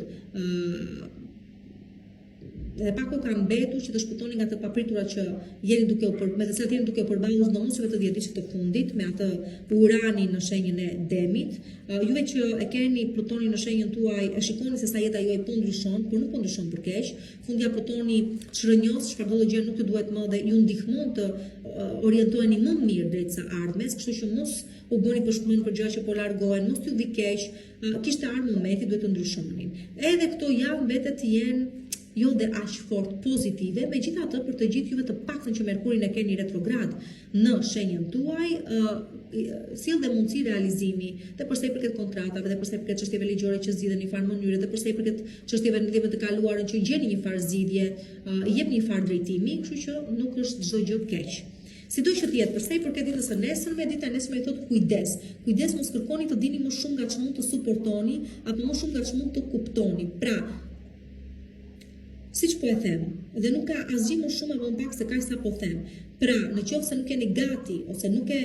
Edhe pak kohë ka mbetur që të shpëtoni nga të papriturat që jeni duke me të cilat jeni duke përballur në mosave të 10 ditëve të fundit me atë urani në shenjën e demit. Juve që e keni Plutonin në shenjën tuaj, e shikoni se sa jeta juaj po ndryshon, por nuk po ndryshon për keq. Fundja Plutoni çrënjos, çfarëdo gjë nuk ju duhet më dhe ju ndihmon të orientoheni më mirë drejt së ardhmes, kështu që mos u bëni përshkëmën për gjëra që po largohen, mos t'ju vi keq, kishte ardhur momenti duhet të ndryshonin. Edhe këto javë mbetet të jenë jo dhe aq fort pozitive, megjithatë për të gjithë juve të paktën që Merkurin e keni retrograd në shenjën tuaj, sjell dhe mundësi realizimi, dhe përsa i përket kontratave, dhe përsa i përket çështjeve ligjore që zgjidhen në një farë mënyre, dhe përsa i përket çështjeve ndërtime të kaluara që gjeni një farë zgjidhje, jep një farë drejtimi, kështu që nuk është çdo gjë keq. Sido që tjetë, përsa i përket ditës së nesërme, dita e nesërme i thotë kujdes. Kujdes mos kërkoni të dini më shumë nga që mund të suportoni, apo më shumë nga që mund të kuptoni. Pra, siç po e them, dhe nuk ka asgjë më shumë apo më pak se kaq sa po them. Pra, në qoftë se nuk jeni gati ose nuk e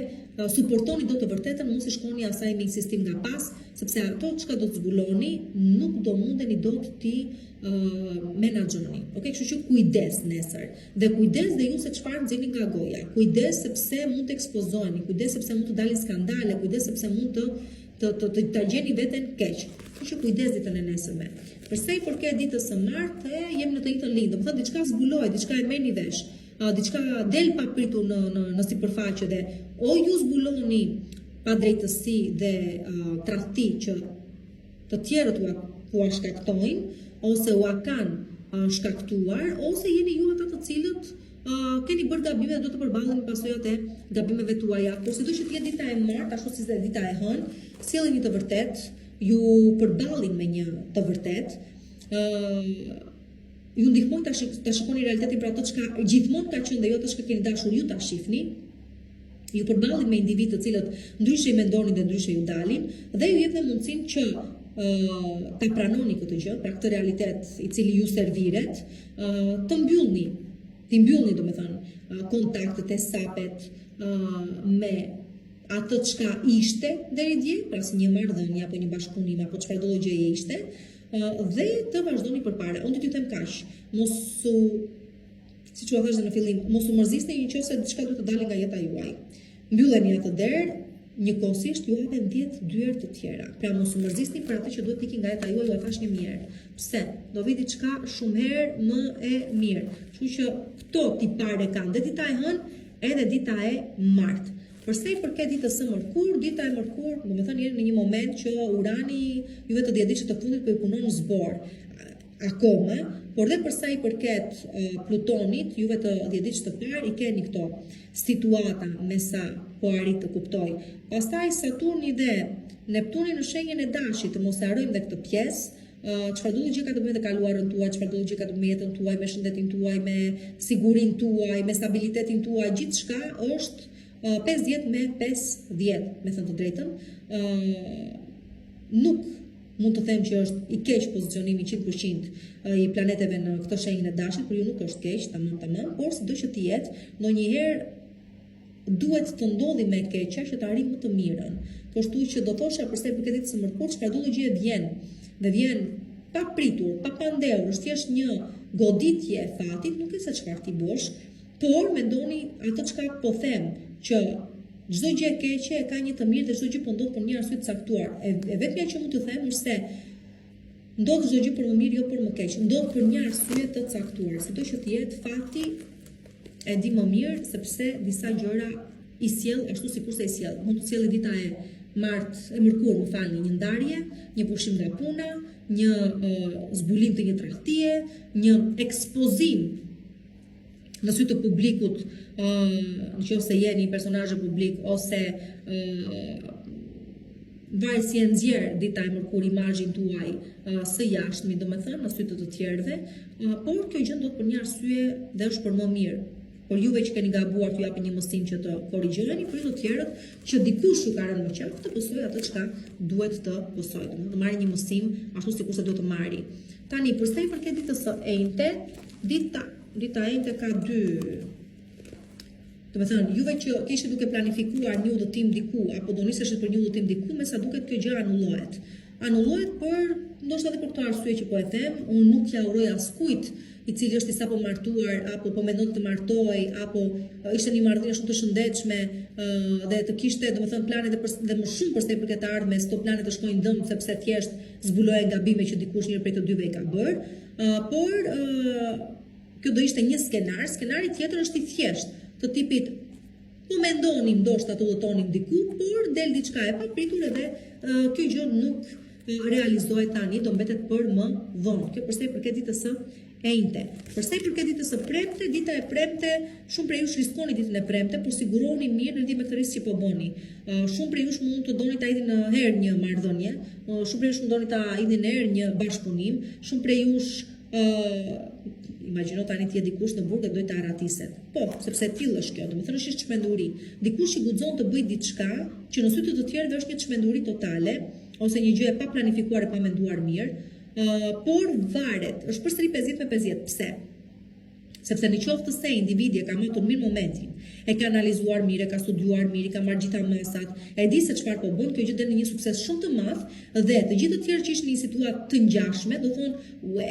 suportoni do të vërtetën, mos i shkoni asaj me insistim nga pas, sepse ato çka do të zbuloni nuk do mundeni dot ti menaxhoni. Okej, kështu që kujdes nesër. Dhe kujdes dhe ju se çfarë nxjeni nga goja. Kujdes sepse mund të ekspozoheni, kujdes sepse mund të dalin skandale, kujdes sepse mund të gjeni veten keq. Kështu që kujdes ditën e nesërme. Përsa i përket ditës së martë, jemi në të njëjtën linjë. Domethënë diçka zbulohet, diçka e merrni vesh, diçka del pa pritur në sipërfaqe dhe o ju zbuloni pa drejtësi dhe tradhti që të tjerët u shkaktojnë ose u kanë shkaktuar, ose jeni ju ata të cilët keni bërë gabime dhe do të përballeni pasojat e gabimeve tuaja. Por sido që të jetë dita e martë, ashtu si dita e hënë, sjellni një të vërtetë, ju përballin me një të vërtet, ju ndihmojnë ta shikoni realitetin për ato çka gjithmonë ka qenë dhe jo ato çka keni dashur ju ta shihni. Ju përballin me individ të cilët ndryshe i mendonin dhe ndryshe ju dalin dhe ju jep dhe mundësinë që ta pranoni këtë gjë, pra këtë realitet i cili ju serviret, të mbyllni domethënë kontaktet e sapet me atë çka ishte deri dje, pra si një marrëdhënie apo një bashkëpunim apo çfarë do gjëje ishte, dhe të vazhdoni përpara. Unë t'ju them kaq, siç u thash në fillim, mos u mërzisni nëse diçka do të dalë nga jeta juaj. Mbylleni atë derë, njëkohësisht ju hapen 10 dyer të tjera. Pra mos u mërzisni për atë që duhet të ikë nga jeta juaj, u thash një mirë. Pse? Do vi diçka shumë herë më e mirë. Kështu që këto tipare kanë dhe dita e hënë edhe dita e martë. Përsa i përket ditës së mërkur, dita e mërkur, domethënë jeni në një moment që Urani juve të dhjetëdijshit të fundit po i punon zbor akoma, por dhe përsa i përket Plutonit, juve të dhjetëdijshit të parë i keni këto situata me sa po arrit të kuptoj. Pastaj Saturni dhe Neptuni në shenjën e Dashit, mos e harrojmë dhe këtë pjesë. Çfarë do të gjë ka të bëjë me kaluarën tuaj, çfarë do të gjë ka të bëjë me jetën tuaj, me shëndetin tuaj, me sigurinë tuaj, me stabilitetin tuaj, gjithçka është 50 me 50, me thënë të drejtën. Nuk mund të them që është i keq pozicionimi 100% i planeteve në këtë shenjën e Dashit, por ju nuk është keq, tamam, por sido që të jetë, ndonjëherë duhet të ndodhi me keqja që të arrijmë më të mirën. Kështu që do thosha përsa i përket ditës së mërkur, çfarë do të gjë vjen. Dhe vjen pa pritur, pa pandehur, është thjesht një goditje e fatit, nuk e se çfarë ti bësh, por mendoni atë çka po them, që çdo gjë e keqe ka një të mirë dhe çdo gjë po ndodh për një arsye të caktuar. E vetmja që mund të them është se ndodh çdo gjë për më mirë, jo për më keq. Ndodh për një arsye të caktuar. Sido që të jetë fati e di më mirë, sepse disa gjëra i sjell ashtu sikurse i sjell. Mund të sjellë dita e mërkur, më falni, një ndarje, një pushim nga puna, një zbulim të një tradhtie, një ekspozim në sy të publikut, nëse jeni personazh publik ose varet si e nxjerr dita e mërkur imazhin tuaj së jashtëmi, domethënë në sy të tjerëve, por kjo gjë ndodh për një arsye dhe është për më mirë. Por juve që keni gabuar t'ju japin një mësim që të korrigjoni, por ju të tjerët që dikush ju ka rënë më qafë të pësoj atë çka duhet të pësoj, të marrë një mësim ashtu sikurse duhet të marri. Tani, përsa i përket ditës së enjte, dita e enjte ka dy. Domethënë, juve që kishit duke planifikuar një udhëtim diku apo do niseshit për një udhëtim diku, me sa duket kjo gjë anullohet. Anullohet për ndoshta edhe për këtë arsye që po e them, unë nuk ja uroj askujt i cili është i sapo martuar, apo po mendon të martoj, apo ishte një marrëdhënie shumë të shëndetshme dhe të kishte domethënë plane dhe më shumë për sa i përket të ardhmes, to plane të shkojnë dëm sepse thjesht zbulohen gabime që dikush njëri prej të dyve i ka bërë, por kjo do ishte një skenar. Skenari tjetër është i thjeshtë, të tipit po mendonim ndoshta të udhëtonim diku, por del diçka e papritur edhe kjo gjë nuk realizohet tani, do mbetet për më vonë. Kjo përsa i përket ditës së enjte. Përsa i përket ditës së premte, dita e premte, shumë prej jush riskoni ditën e premte, por siguroni mirë në lidhje me këtë risk që po bëni. Shumë prej jush mund të doni ta idhin në herë një marrëdhënie, shumë prej jush mund doni ta idhin në herë një bashkëpunim, shumë prej jush imagjino tani ti je dikush në burg dhe doj të arratiset. Po, sepse tillë është kjo, domethënë është çmenduri. Dikush i guxon të bëjë diçka që në sy të tjerëve është një çmenduri totale ose një gjë e pa planifikuar e pa menduar mirë. Por varet, është përsëri 50 me 50. Pse? Sepse në qoftë se individi e ka matur mirë momentin, e ka analizuar mirë, e ka studiuar mirë, ka marrë gjitha masat, e di se çfarë po bën, kjo gjë del në një sukses shumë të madh dhe të gjithë të tjerë që ishin në një situatë të ngjashme do thonë, "Ue,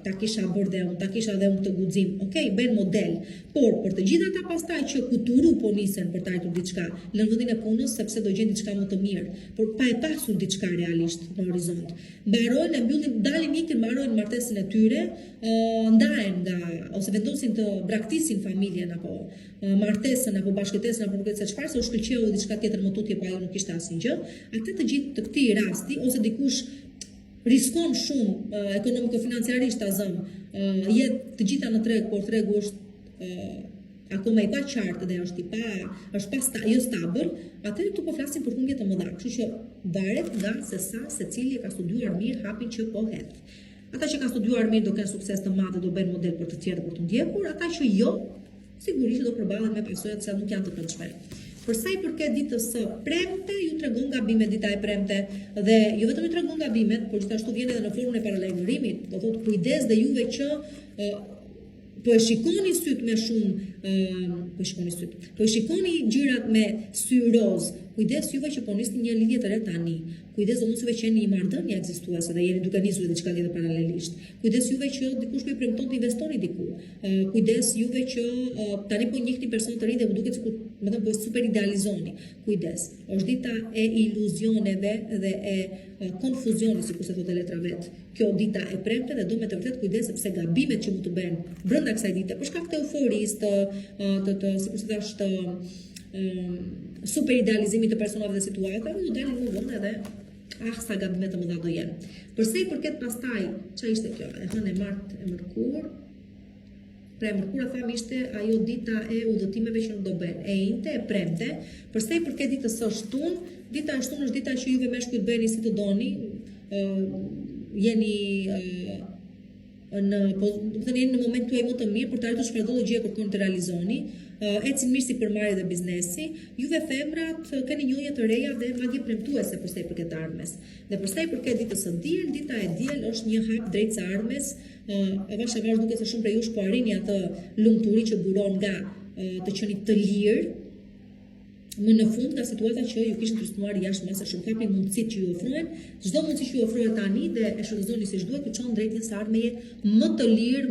ta kisha bërë dhe unë, ta kisha dhe unë këtë guxim." Okej, bën model. Por për të gjithë ata pastaj që kuturu po nisen për të arritur diçka, lënë vendin e punës sepse do gjejnë diçka më të mirë, por pa e pasur diçka realisht në horizont. Mbarojnë e mbyllin, dalin ikin, mbarojnë martesën e tyre, ndahen nga ose vendosin të braktisin familjen apo martesën apo bashkëtesën apo nuk e di çfarë, se u shkëlqeu diçka tjetër më tutje, pa ajo nuk kishte asnjë gjë. Atë të gjithë të këtij rasti ose dikush riskon shumë ekonomiko-financiarisht azëm, jetë të gjitha në treg, por tregu është akoma i pa qartë dhe është jo stabil, atëherë këtu po flasim për humbje të mëdha. Kështu që varet nga se sa secili e ka studiuar mirë hapin që po hedh. Ata që kanë studiuar mirë do kenë sukses të madh dhe do bëjnë model për të tjerë për të ndjekur, ata që jo, sigurisht do përballen me pasojat që nuk janë të këndshme. Për sa i përket ditës së premte, ju tregon gabimet dita e premte dhe jo vetëm ju tregon gabimet, por gjithashtu vjen edhe në formën e paralajmërimit, do thotë kujdes dhe juve që po e shikoni syt me shumë, po e shikoni gjërat me sy roz. Kujdes juve që po nisni një lidhje të re tani. Kujdes do mos juve që jeni një marrëdhënie ekzistuese dhe jeni duke nisur diçka tjetër paralelisht. Kujdes juve që dikush po i premton të investoni diku. Kujdes juve që tani po njihni person të ri dhe duket sikur, më thënë, po super idealizoni. Kujdes. Është dita e iluzioneve dhe e konfuzionit, sikur se thotë letra vet. Kjo dita e premte dhe do me të vërtet kujdes sepse gabimet që mund të bëhen brenda kësaj dite për shkak të euforisë, sikur se thash të super idealizimit të personave dhe situatave, do dalin më vonë edhe sa gabimet të mëdha do jenë. Përse i përket pastaj, çfarë ishte kjo? E thënë e martë e mërkur. Pra e mërkura thamë ishte ajo dita e udhëtimeve që nuk do bëhen. E njëjte e premte, përse i përket ditës së shtunë, dita e shtunë është dita që juve meshkujt bëheni si të doni, jeni në moment tuaj më të mirë për të arritur çfarëdo gjë kërkoni të realizoni. Ecin mirë si përmarrje dhe biznesi. Juve femrat keni njohje të reja dhe madje premtuese për sa i përket ardhmes. Dhe për sa i përket ditës së diel, dita e diel është një hap drejt së ardhmes. Avash duket se shumë prej jush po arrini atë lumturi që buron nga të qeni të lirë. Më në fund nga situata që ju kishin trishtuar jashtë masë shumë kapni mundësitë që ju ofrohen, çdo mundësi që ju ofrohet tani dhe e shfrytëzoni siç duhet, ju çon drejt një së ardhmeje më të lirë,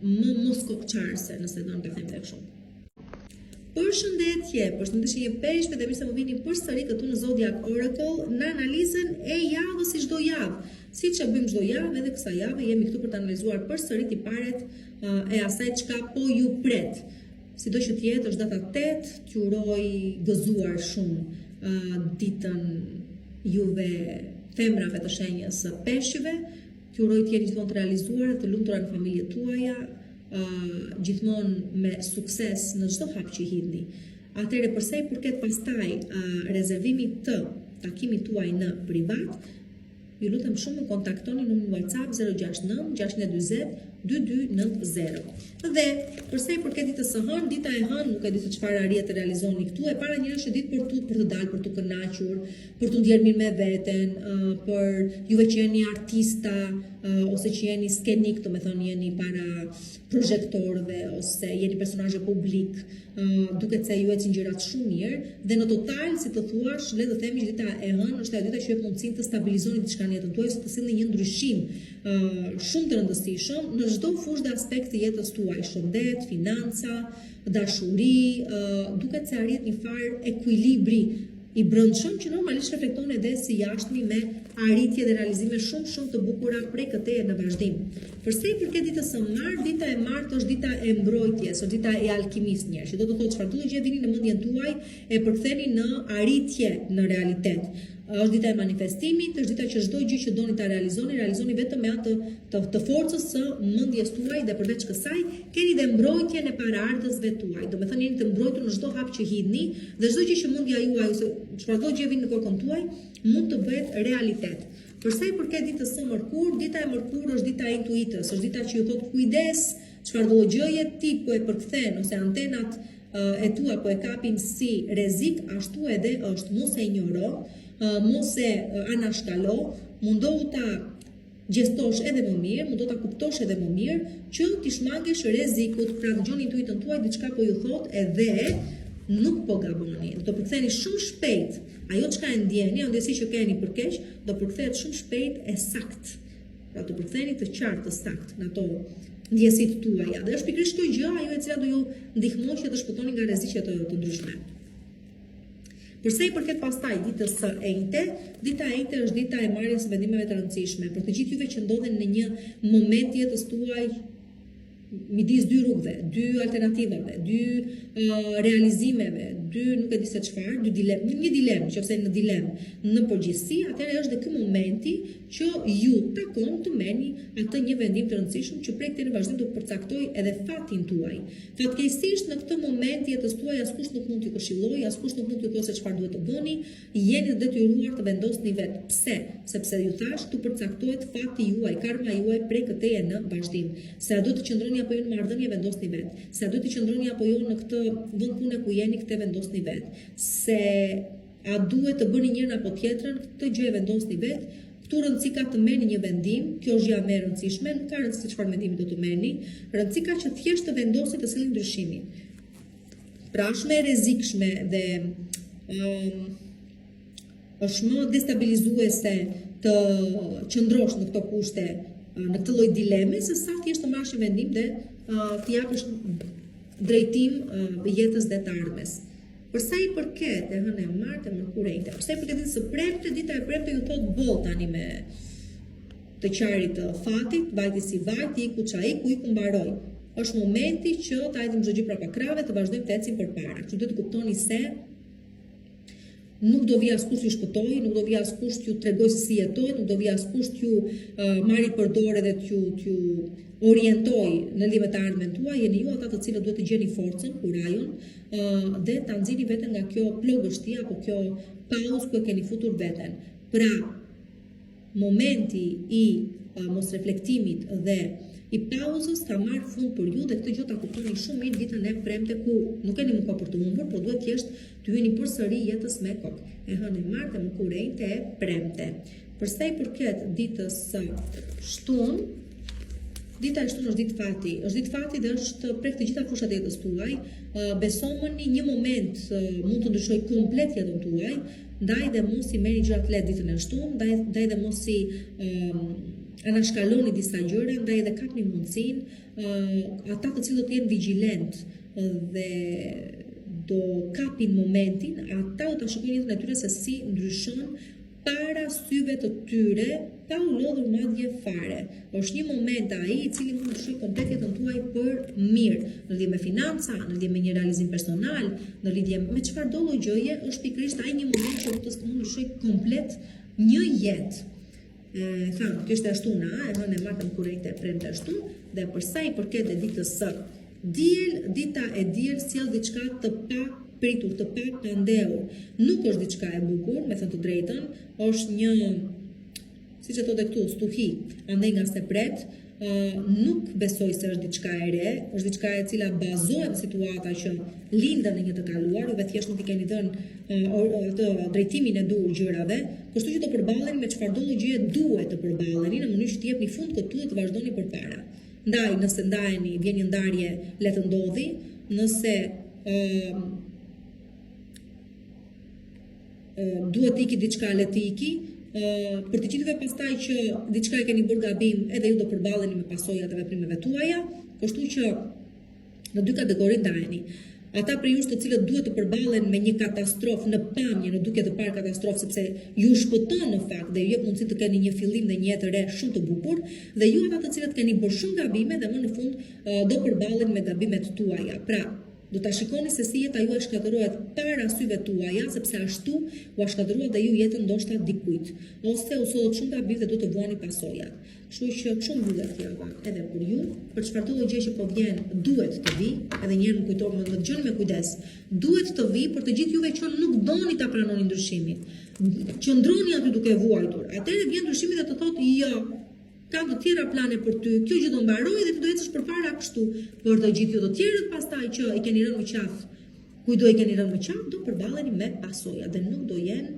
më mos kokçarse, nëse do të them tek shumë. Përshëndetje një peshqve dhe mirë se më vini përsëri këtu në Zodiac Oracle në analizën e javës si çdo javë. Siç e bëjmë çdo javë, edhe kësaj jave jemi këtu për të analizuar përsëri tiparet e asaj çka po ju pret. Sido që tjetë është data 8, t'uroj gëzuar shumë ditën juve femrave të shenjës së peshqive, t'uroj t'jeni gjithmonë të realizuar, të lumtura në familjet tuaja, gjithmonë me sukses në çdo hap që hidhni. Atëherë përsa i përket pastaj rezervimit të takimit tuaj në privat, ju lutem shumë më kontaktoni në WhatsApp 069 620 2290. Dhe përsa i përket ditës së hënë, dita e hënë nuk e di se çfarë arrijet të realizoni këtu. E para njëra është ditë për të dalë, për të kënaqur, për të ndjerë mirë me veten, për juve që jeni artista ose që jeni skenik, do të thonë jeni para projektorëve ose jeni personazhe publik, duket se ju ecin gjërat shumë mirë dhe në total, si të thuash, le të themi që dita e hënë është ajo dita që jep mundësinë të stabilizoni diçka në jetën tuaj ose të sillni një ndryshim shumë të rëndësishëm në çdo fushë dhe aspekt të jetës tuaj, shëndet, financa, dashuri, duket se arrit një farë ekuilibri i brendshëm që normalisht reflekton edhe si jashtëmi me arritje dhe realizime shumë të bukura prej këteje në vazhdim. Përsa i përket ditës së martë, dita e martë është dita e mbrojtjes, është dita e alkimist njerëz, që do të thotë çfarëdo gjë vini në mendjen tuaj e përktheni në arritje në realitet. Është dita e manifestimit, është dita që çdo gjë që doni ta realizoni vetëm me anë të forcës së mendjes tuaj dhe përveç kësaj keni dhe mbrojtjen e paraardhësve tuaj. Do të thënë jeni të mbrojtur në çdo hap që hidhni dhe çdo gjë që mendja juaj ose çfarëdo gjë vjen në kokën tuaj mund të bëhet realitet. Përsa i përket ditës së mërkurë, dita e mërkurë është dita e intuitës, është dita që ju thotë kujdes, çfarëdo gjëje ti po e përkthen ose antenat e tua po e kapin si rrezik, ashtu edhe është mos e injoro, mos e anashkalo, mundohu ta gjestosh edhe më mirë, mundohu ta kuptosh edhe më mirë që ti shmangesh rrezikut, pra dëgjoni intuitën tuaj diçka po ju thotë edhe nuk po gaboni. Do të përktheni shumë shpejt ajo çka e ndjeni, ajo ndjesi që keni për keq, do përkthehet shumë shpejt e sakt. Pra do përktheni të qartë, të sakt në ato ndjesit tuaja. Dhe është pikërisht kjo gjë ajo e cila do ju ndihmon që të shpëtoni nga rreziqe të ndryshme. Përsa i përket pastaj ditës së enjte, dita e enjte është dita e marrjes së vendimeve të rëndësishme. Për të gjithë juve që ndodhen në një moment të jetës tuaj midis dy rrugëve, dy alternativave, dy realizimeve, dy nuk e di se çfarë, dy dilemë, një dilemë, nëse në dilemë në përgjithësi, atëherë është dhe ky momenti që ju takon të merrni atë një vendim të rëndësishëm që prej këtij në vazhdim do të përcaktoj edhe fatin tuaj. Fatkeqësisht në këtë moment jetës tuaj askush nuk mund t'ju këshillojë, askush nuk mund t'ju thosë çfarë duhet të bëni, jeni të detyruar të vendosni vetë. Pse? Sepse ju thash tu përcaktohet fati juaj, karma juaj prej këteje në vazhdim. Se a do të qëndroni apo jo në marrëdhënie vendosni vetë. Se a do të qëndroni apo jo në këtë vend pune ku jeni, këtë vendosni vetë. Se a duhet të bëni njërin apo tjetrën, këtë gjë e vendosni vetë. Këtu rëndësi ka të merrni një vendim, kjo është gjëja më e rëndësishme, nuk ka rëndësi çfarë vendimi do të merrni, rëndësi ka që thjesht të vendosni të sillni ndryshimin. Pra është më e rrezikshme dhe është më destabilizuese të qëndrosh në këto kushte, në këtë lloj dileme, se sa thjesht të marrësh një vendim dhe të japësh drejtim jetës dhe të ardhmes. Përsa i përket e hënë e Martë e Mërkurejtë, përsa i përket ditës së premte, dita e premte ju thot boll tani me të qarit të fatit, vajti si vajti, iku qa iku, iku mbaroj. Është momenti që ta hajdim çdo gjë prapa krave, të vazhdojmë të ecim përpara. Që duhet të kuptoni se nuk do vi askush t'ju shpëtoj, nuk do vi askush t'ju tregoj se si jetojnë, nuk do vi askush t'ju marri përdore dhe t'ju orientoj në lidhje me të ardhmen tuaj, jeni ju ata të cilët duhet të gjeni forcën, kurajon dhe ta nxjini veten nga kjo plogështi apo kjo pauzë ku e keni futur veten. Pra, momenti i mos reflektimit dhe i pauzës ka marrë fund për ju dhe këtë gjë ta kuptoni shumë mirë ditën e premte ku nuk keni më kohë për të humbur, por duhet thjesht të hyni përsëri jetës me kokë. E hënë e Martë e Mërkurejtë e premte. Përsa i përket ditës së shtunë, dita e shtunë është ditë fati. Është ditë fati dhe është prek të gjitha fushat e jetës tuaj. Besomuni një moment mund të ndryshoj komplet jetën tuaj, ndaj dhe mos i merrni gjërat lehtë ditën e shtunë, ndaj dhe mos i anashkaloni disa gjëra, ndaj dhe kapni mundësinë ata të cilët jenë vigjilent dhe do kapin momentin, ata do ta shikojnë jetën e tyre se si ndryshon para syve të tyre, pa u lodhur madje fare. Është një moment ai i cili mund të ndryshojë komplet jetën tuaj për mirë, në lidhje me financa, në lidhje me një realizim personal, në lidhje me çfarëdo lloj gjëje, është pikërisht ai një moment që mund të ndryshojë komplet një jetë. Thamë, kjo është e shtuna, e hënë e Martë e Mërkurejtë e premte e shtunë, dhe përsa i përket e ditës së diel, dita e diel sjell diçka të papritur, të pandehur. Nuk është diçka e bukur, me thënë të drejtën, është një, siç e thotë këtu, stuhi, andaj nga se pret, nuk besoj se është diçka e re, është diçka e cila bazohet në situata që lindën në një të kaluar, juve thjesht nuk i keni dhënë drejtimin e duhur gjërave, kështu që të përballeni me çfarëdo lloj gjëje duhet të përballeni në mënyrë që të jepni fund këtu dhe të vazhdoni përpara. Ndaj, nëse ndajeni, vjen një ndarje, le të ndodhi, nëse duhet iki diçka, le të iki, për të gjithëve pastaj që diçka e keni bërë gabim, edhe ju do përballeni me pasojat e veprimeve tuaja, kështu që në dy kategori ndajeni. Ata për ju të cilët duhet të përballen me një katastrofë në pamje, në duke të parë katastrofë, sepse ju shpëton në fakt dhe ju jep mundësi të keni një fillim dhe një jetë re shumë të bukur, dhe ju ata të cilët keni bërë shumë gabime dhe më në fund do përballen me gabimet tuaja. Pra, do ta shikoni se si jeta juaj shkatërohet para syve tuaja, sepse ashtu u shkatërohet dhe ju jetën ndoshta dikujt, ose u sollët shumë gabim dhe do të vuani pasojat. Kështu që shumë mbyllet java edhe për ju, për çfarëdo gjë që po vjen duhet të vi, edhe një herë më kujtoni më dëgjoni me kujdes. Duhet të vi për të gjithë juve që nuk doni ta pranoni ndryshimin. Qëndroni aty duke vuajtur. Atëherë vjen ndryshimi dhe të thotë jo, kam të tjera plane për ty, kjo gjë do mbaroj dhe ti do ecësh përpara kështu. Për të gjithë ju të tjerët pastaj që i keni rënë më qafë, kujdo i keni rënë më qafë, do përballeni me pasoja dhe nuk do jenë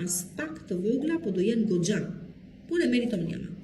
as pak të vogla, por do jenë goxha. Por e meritoni.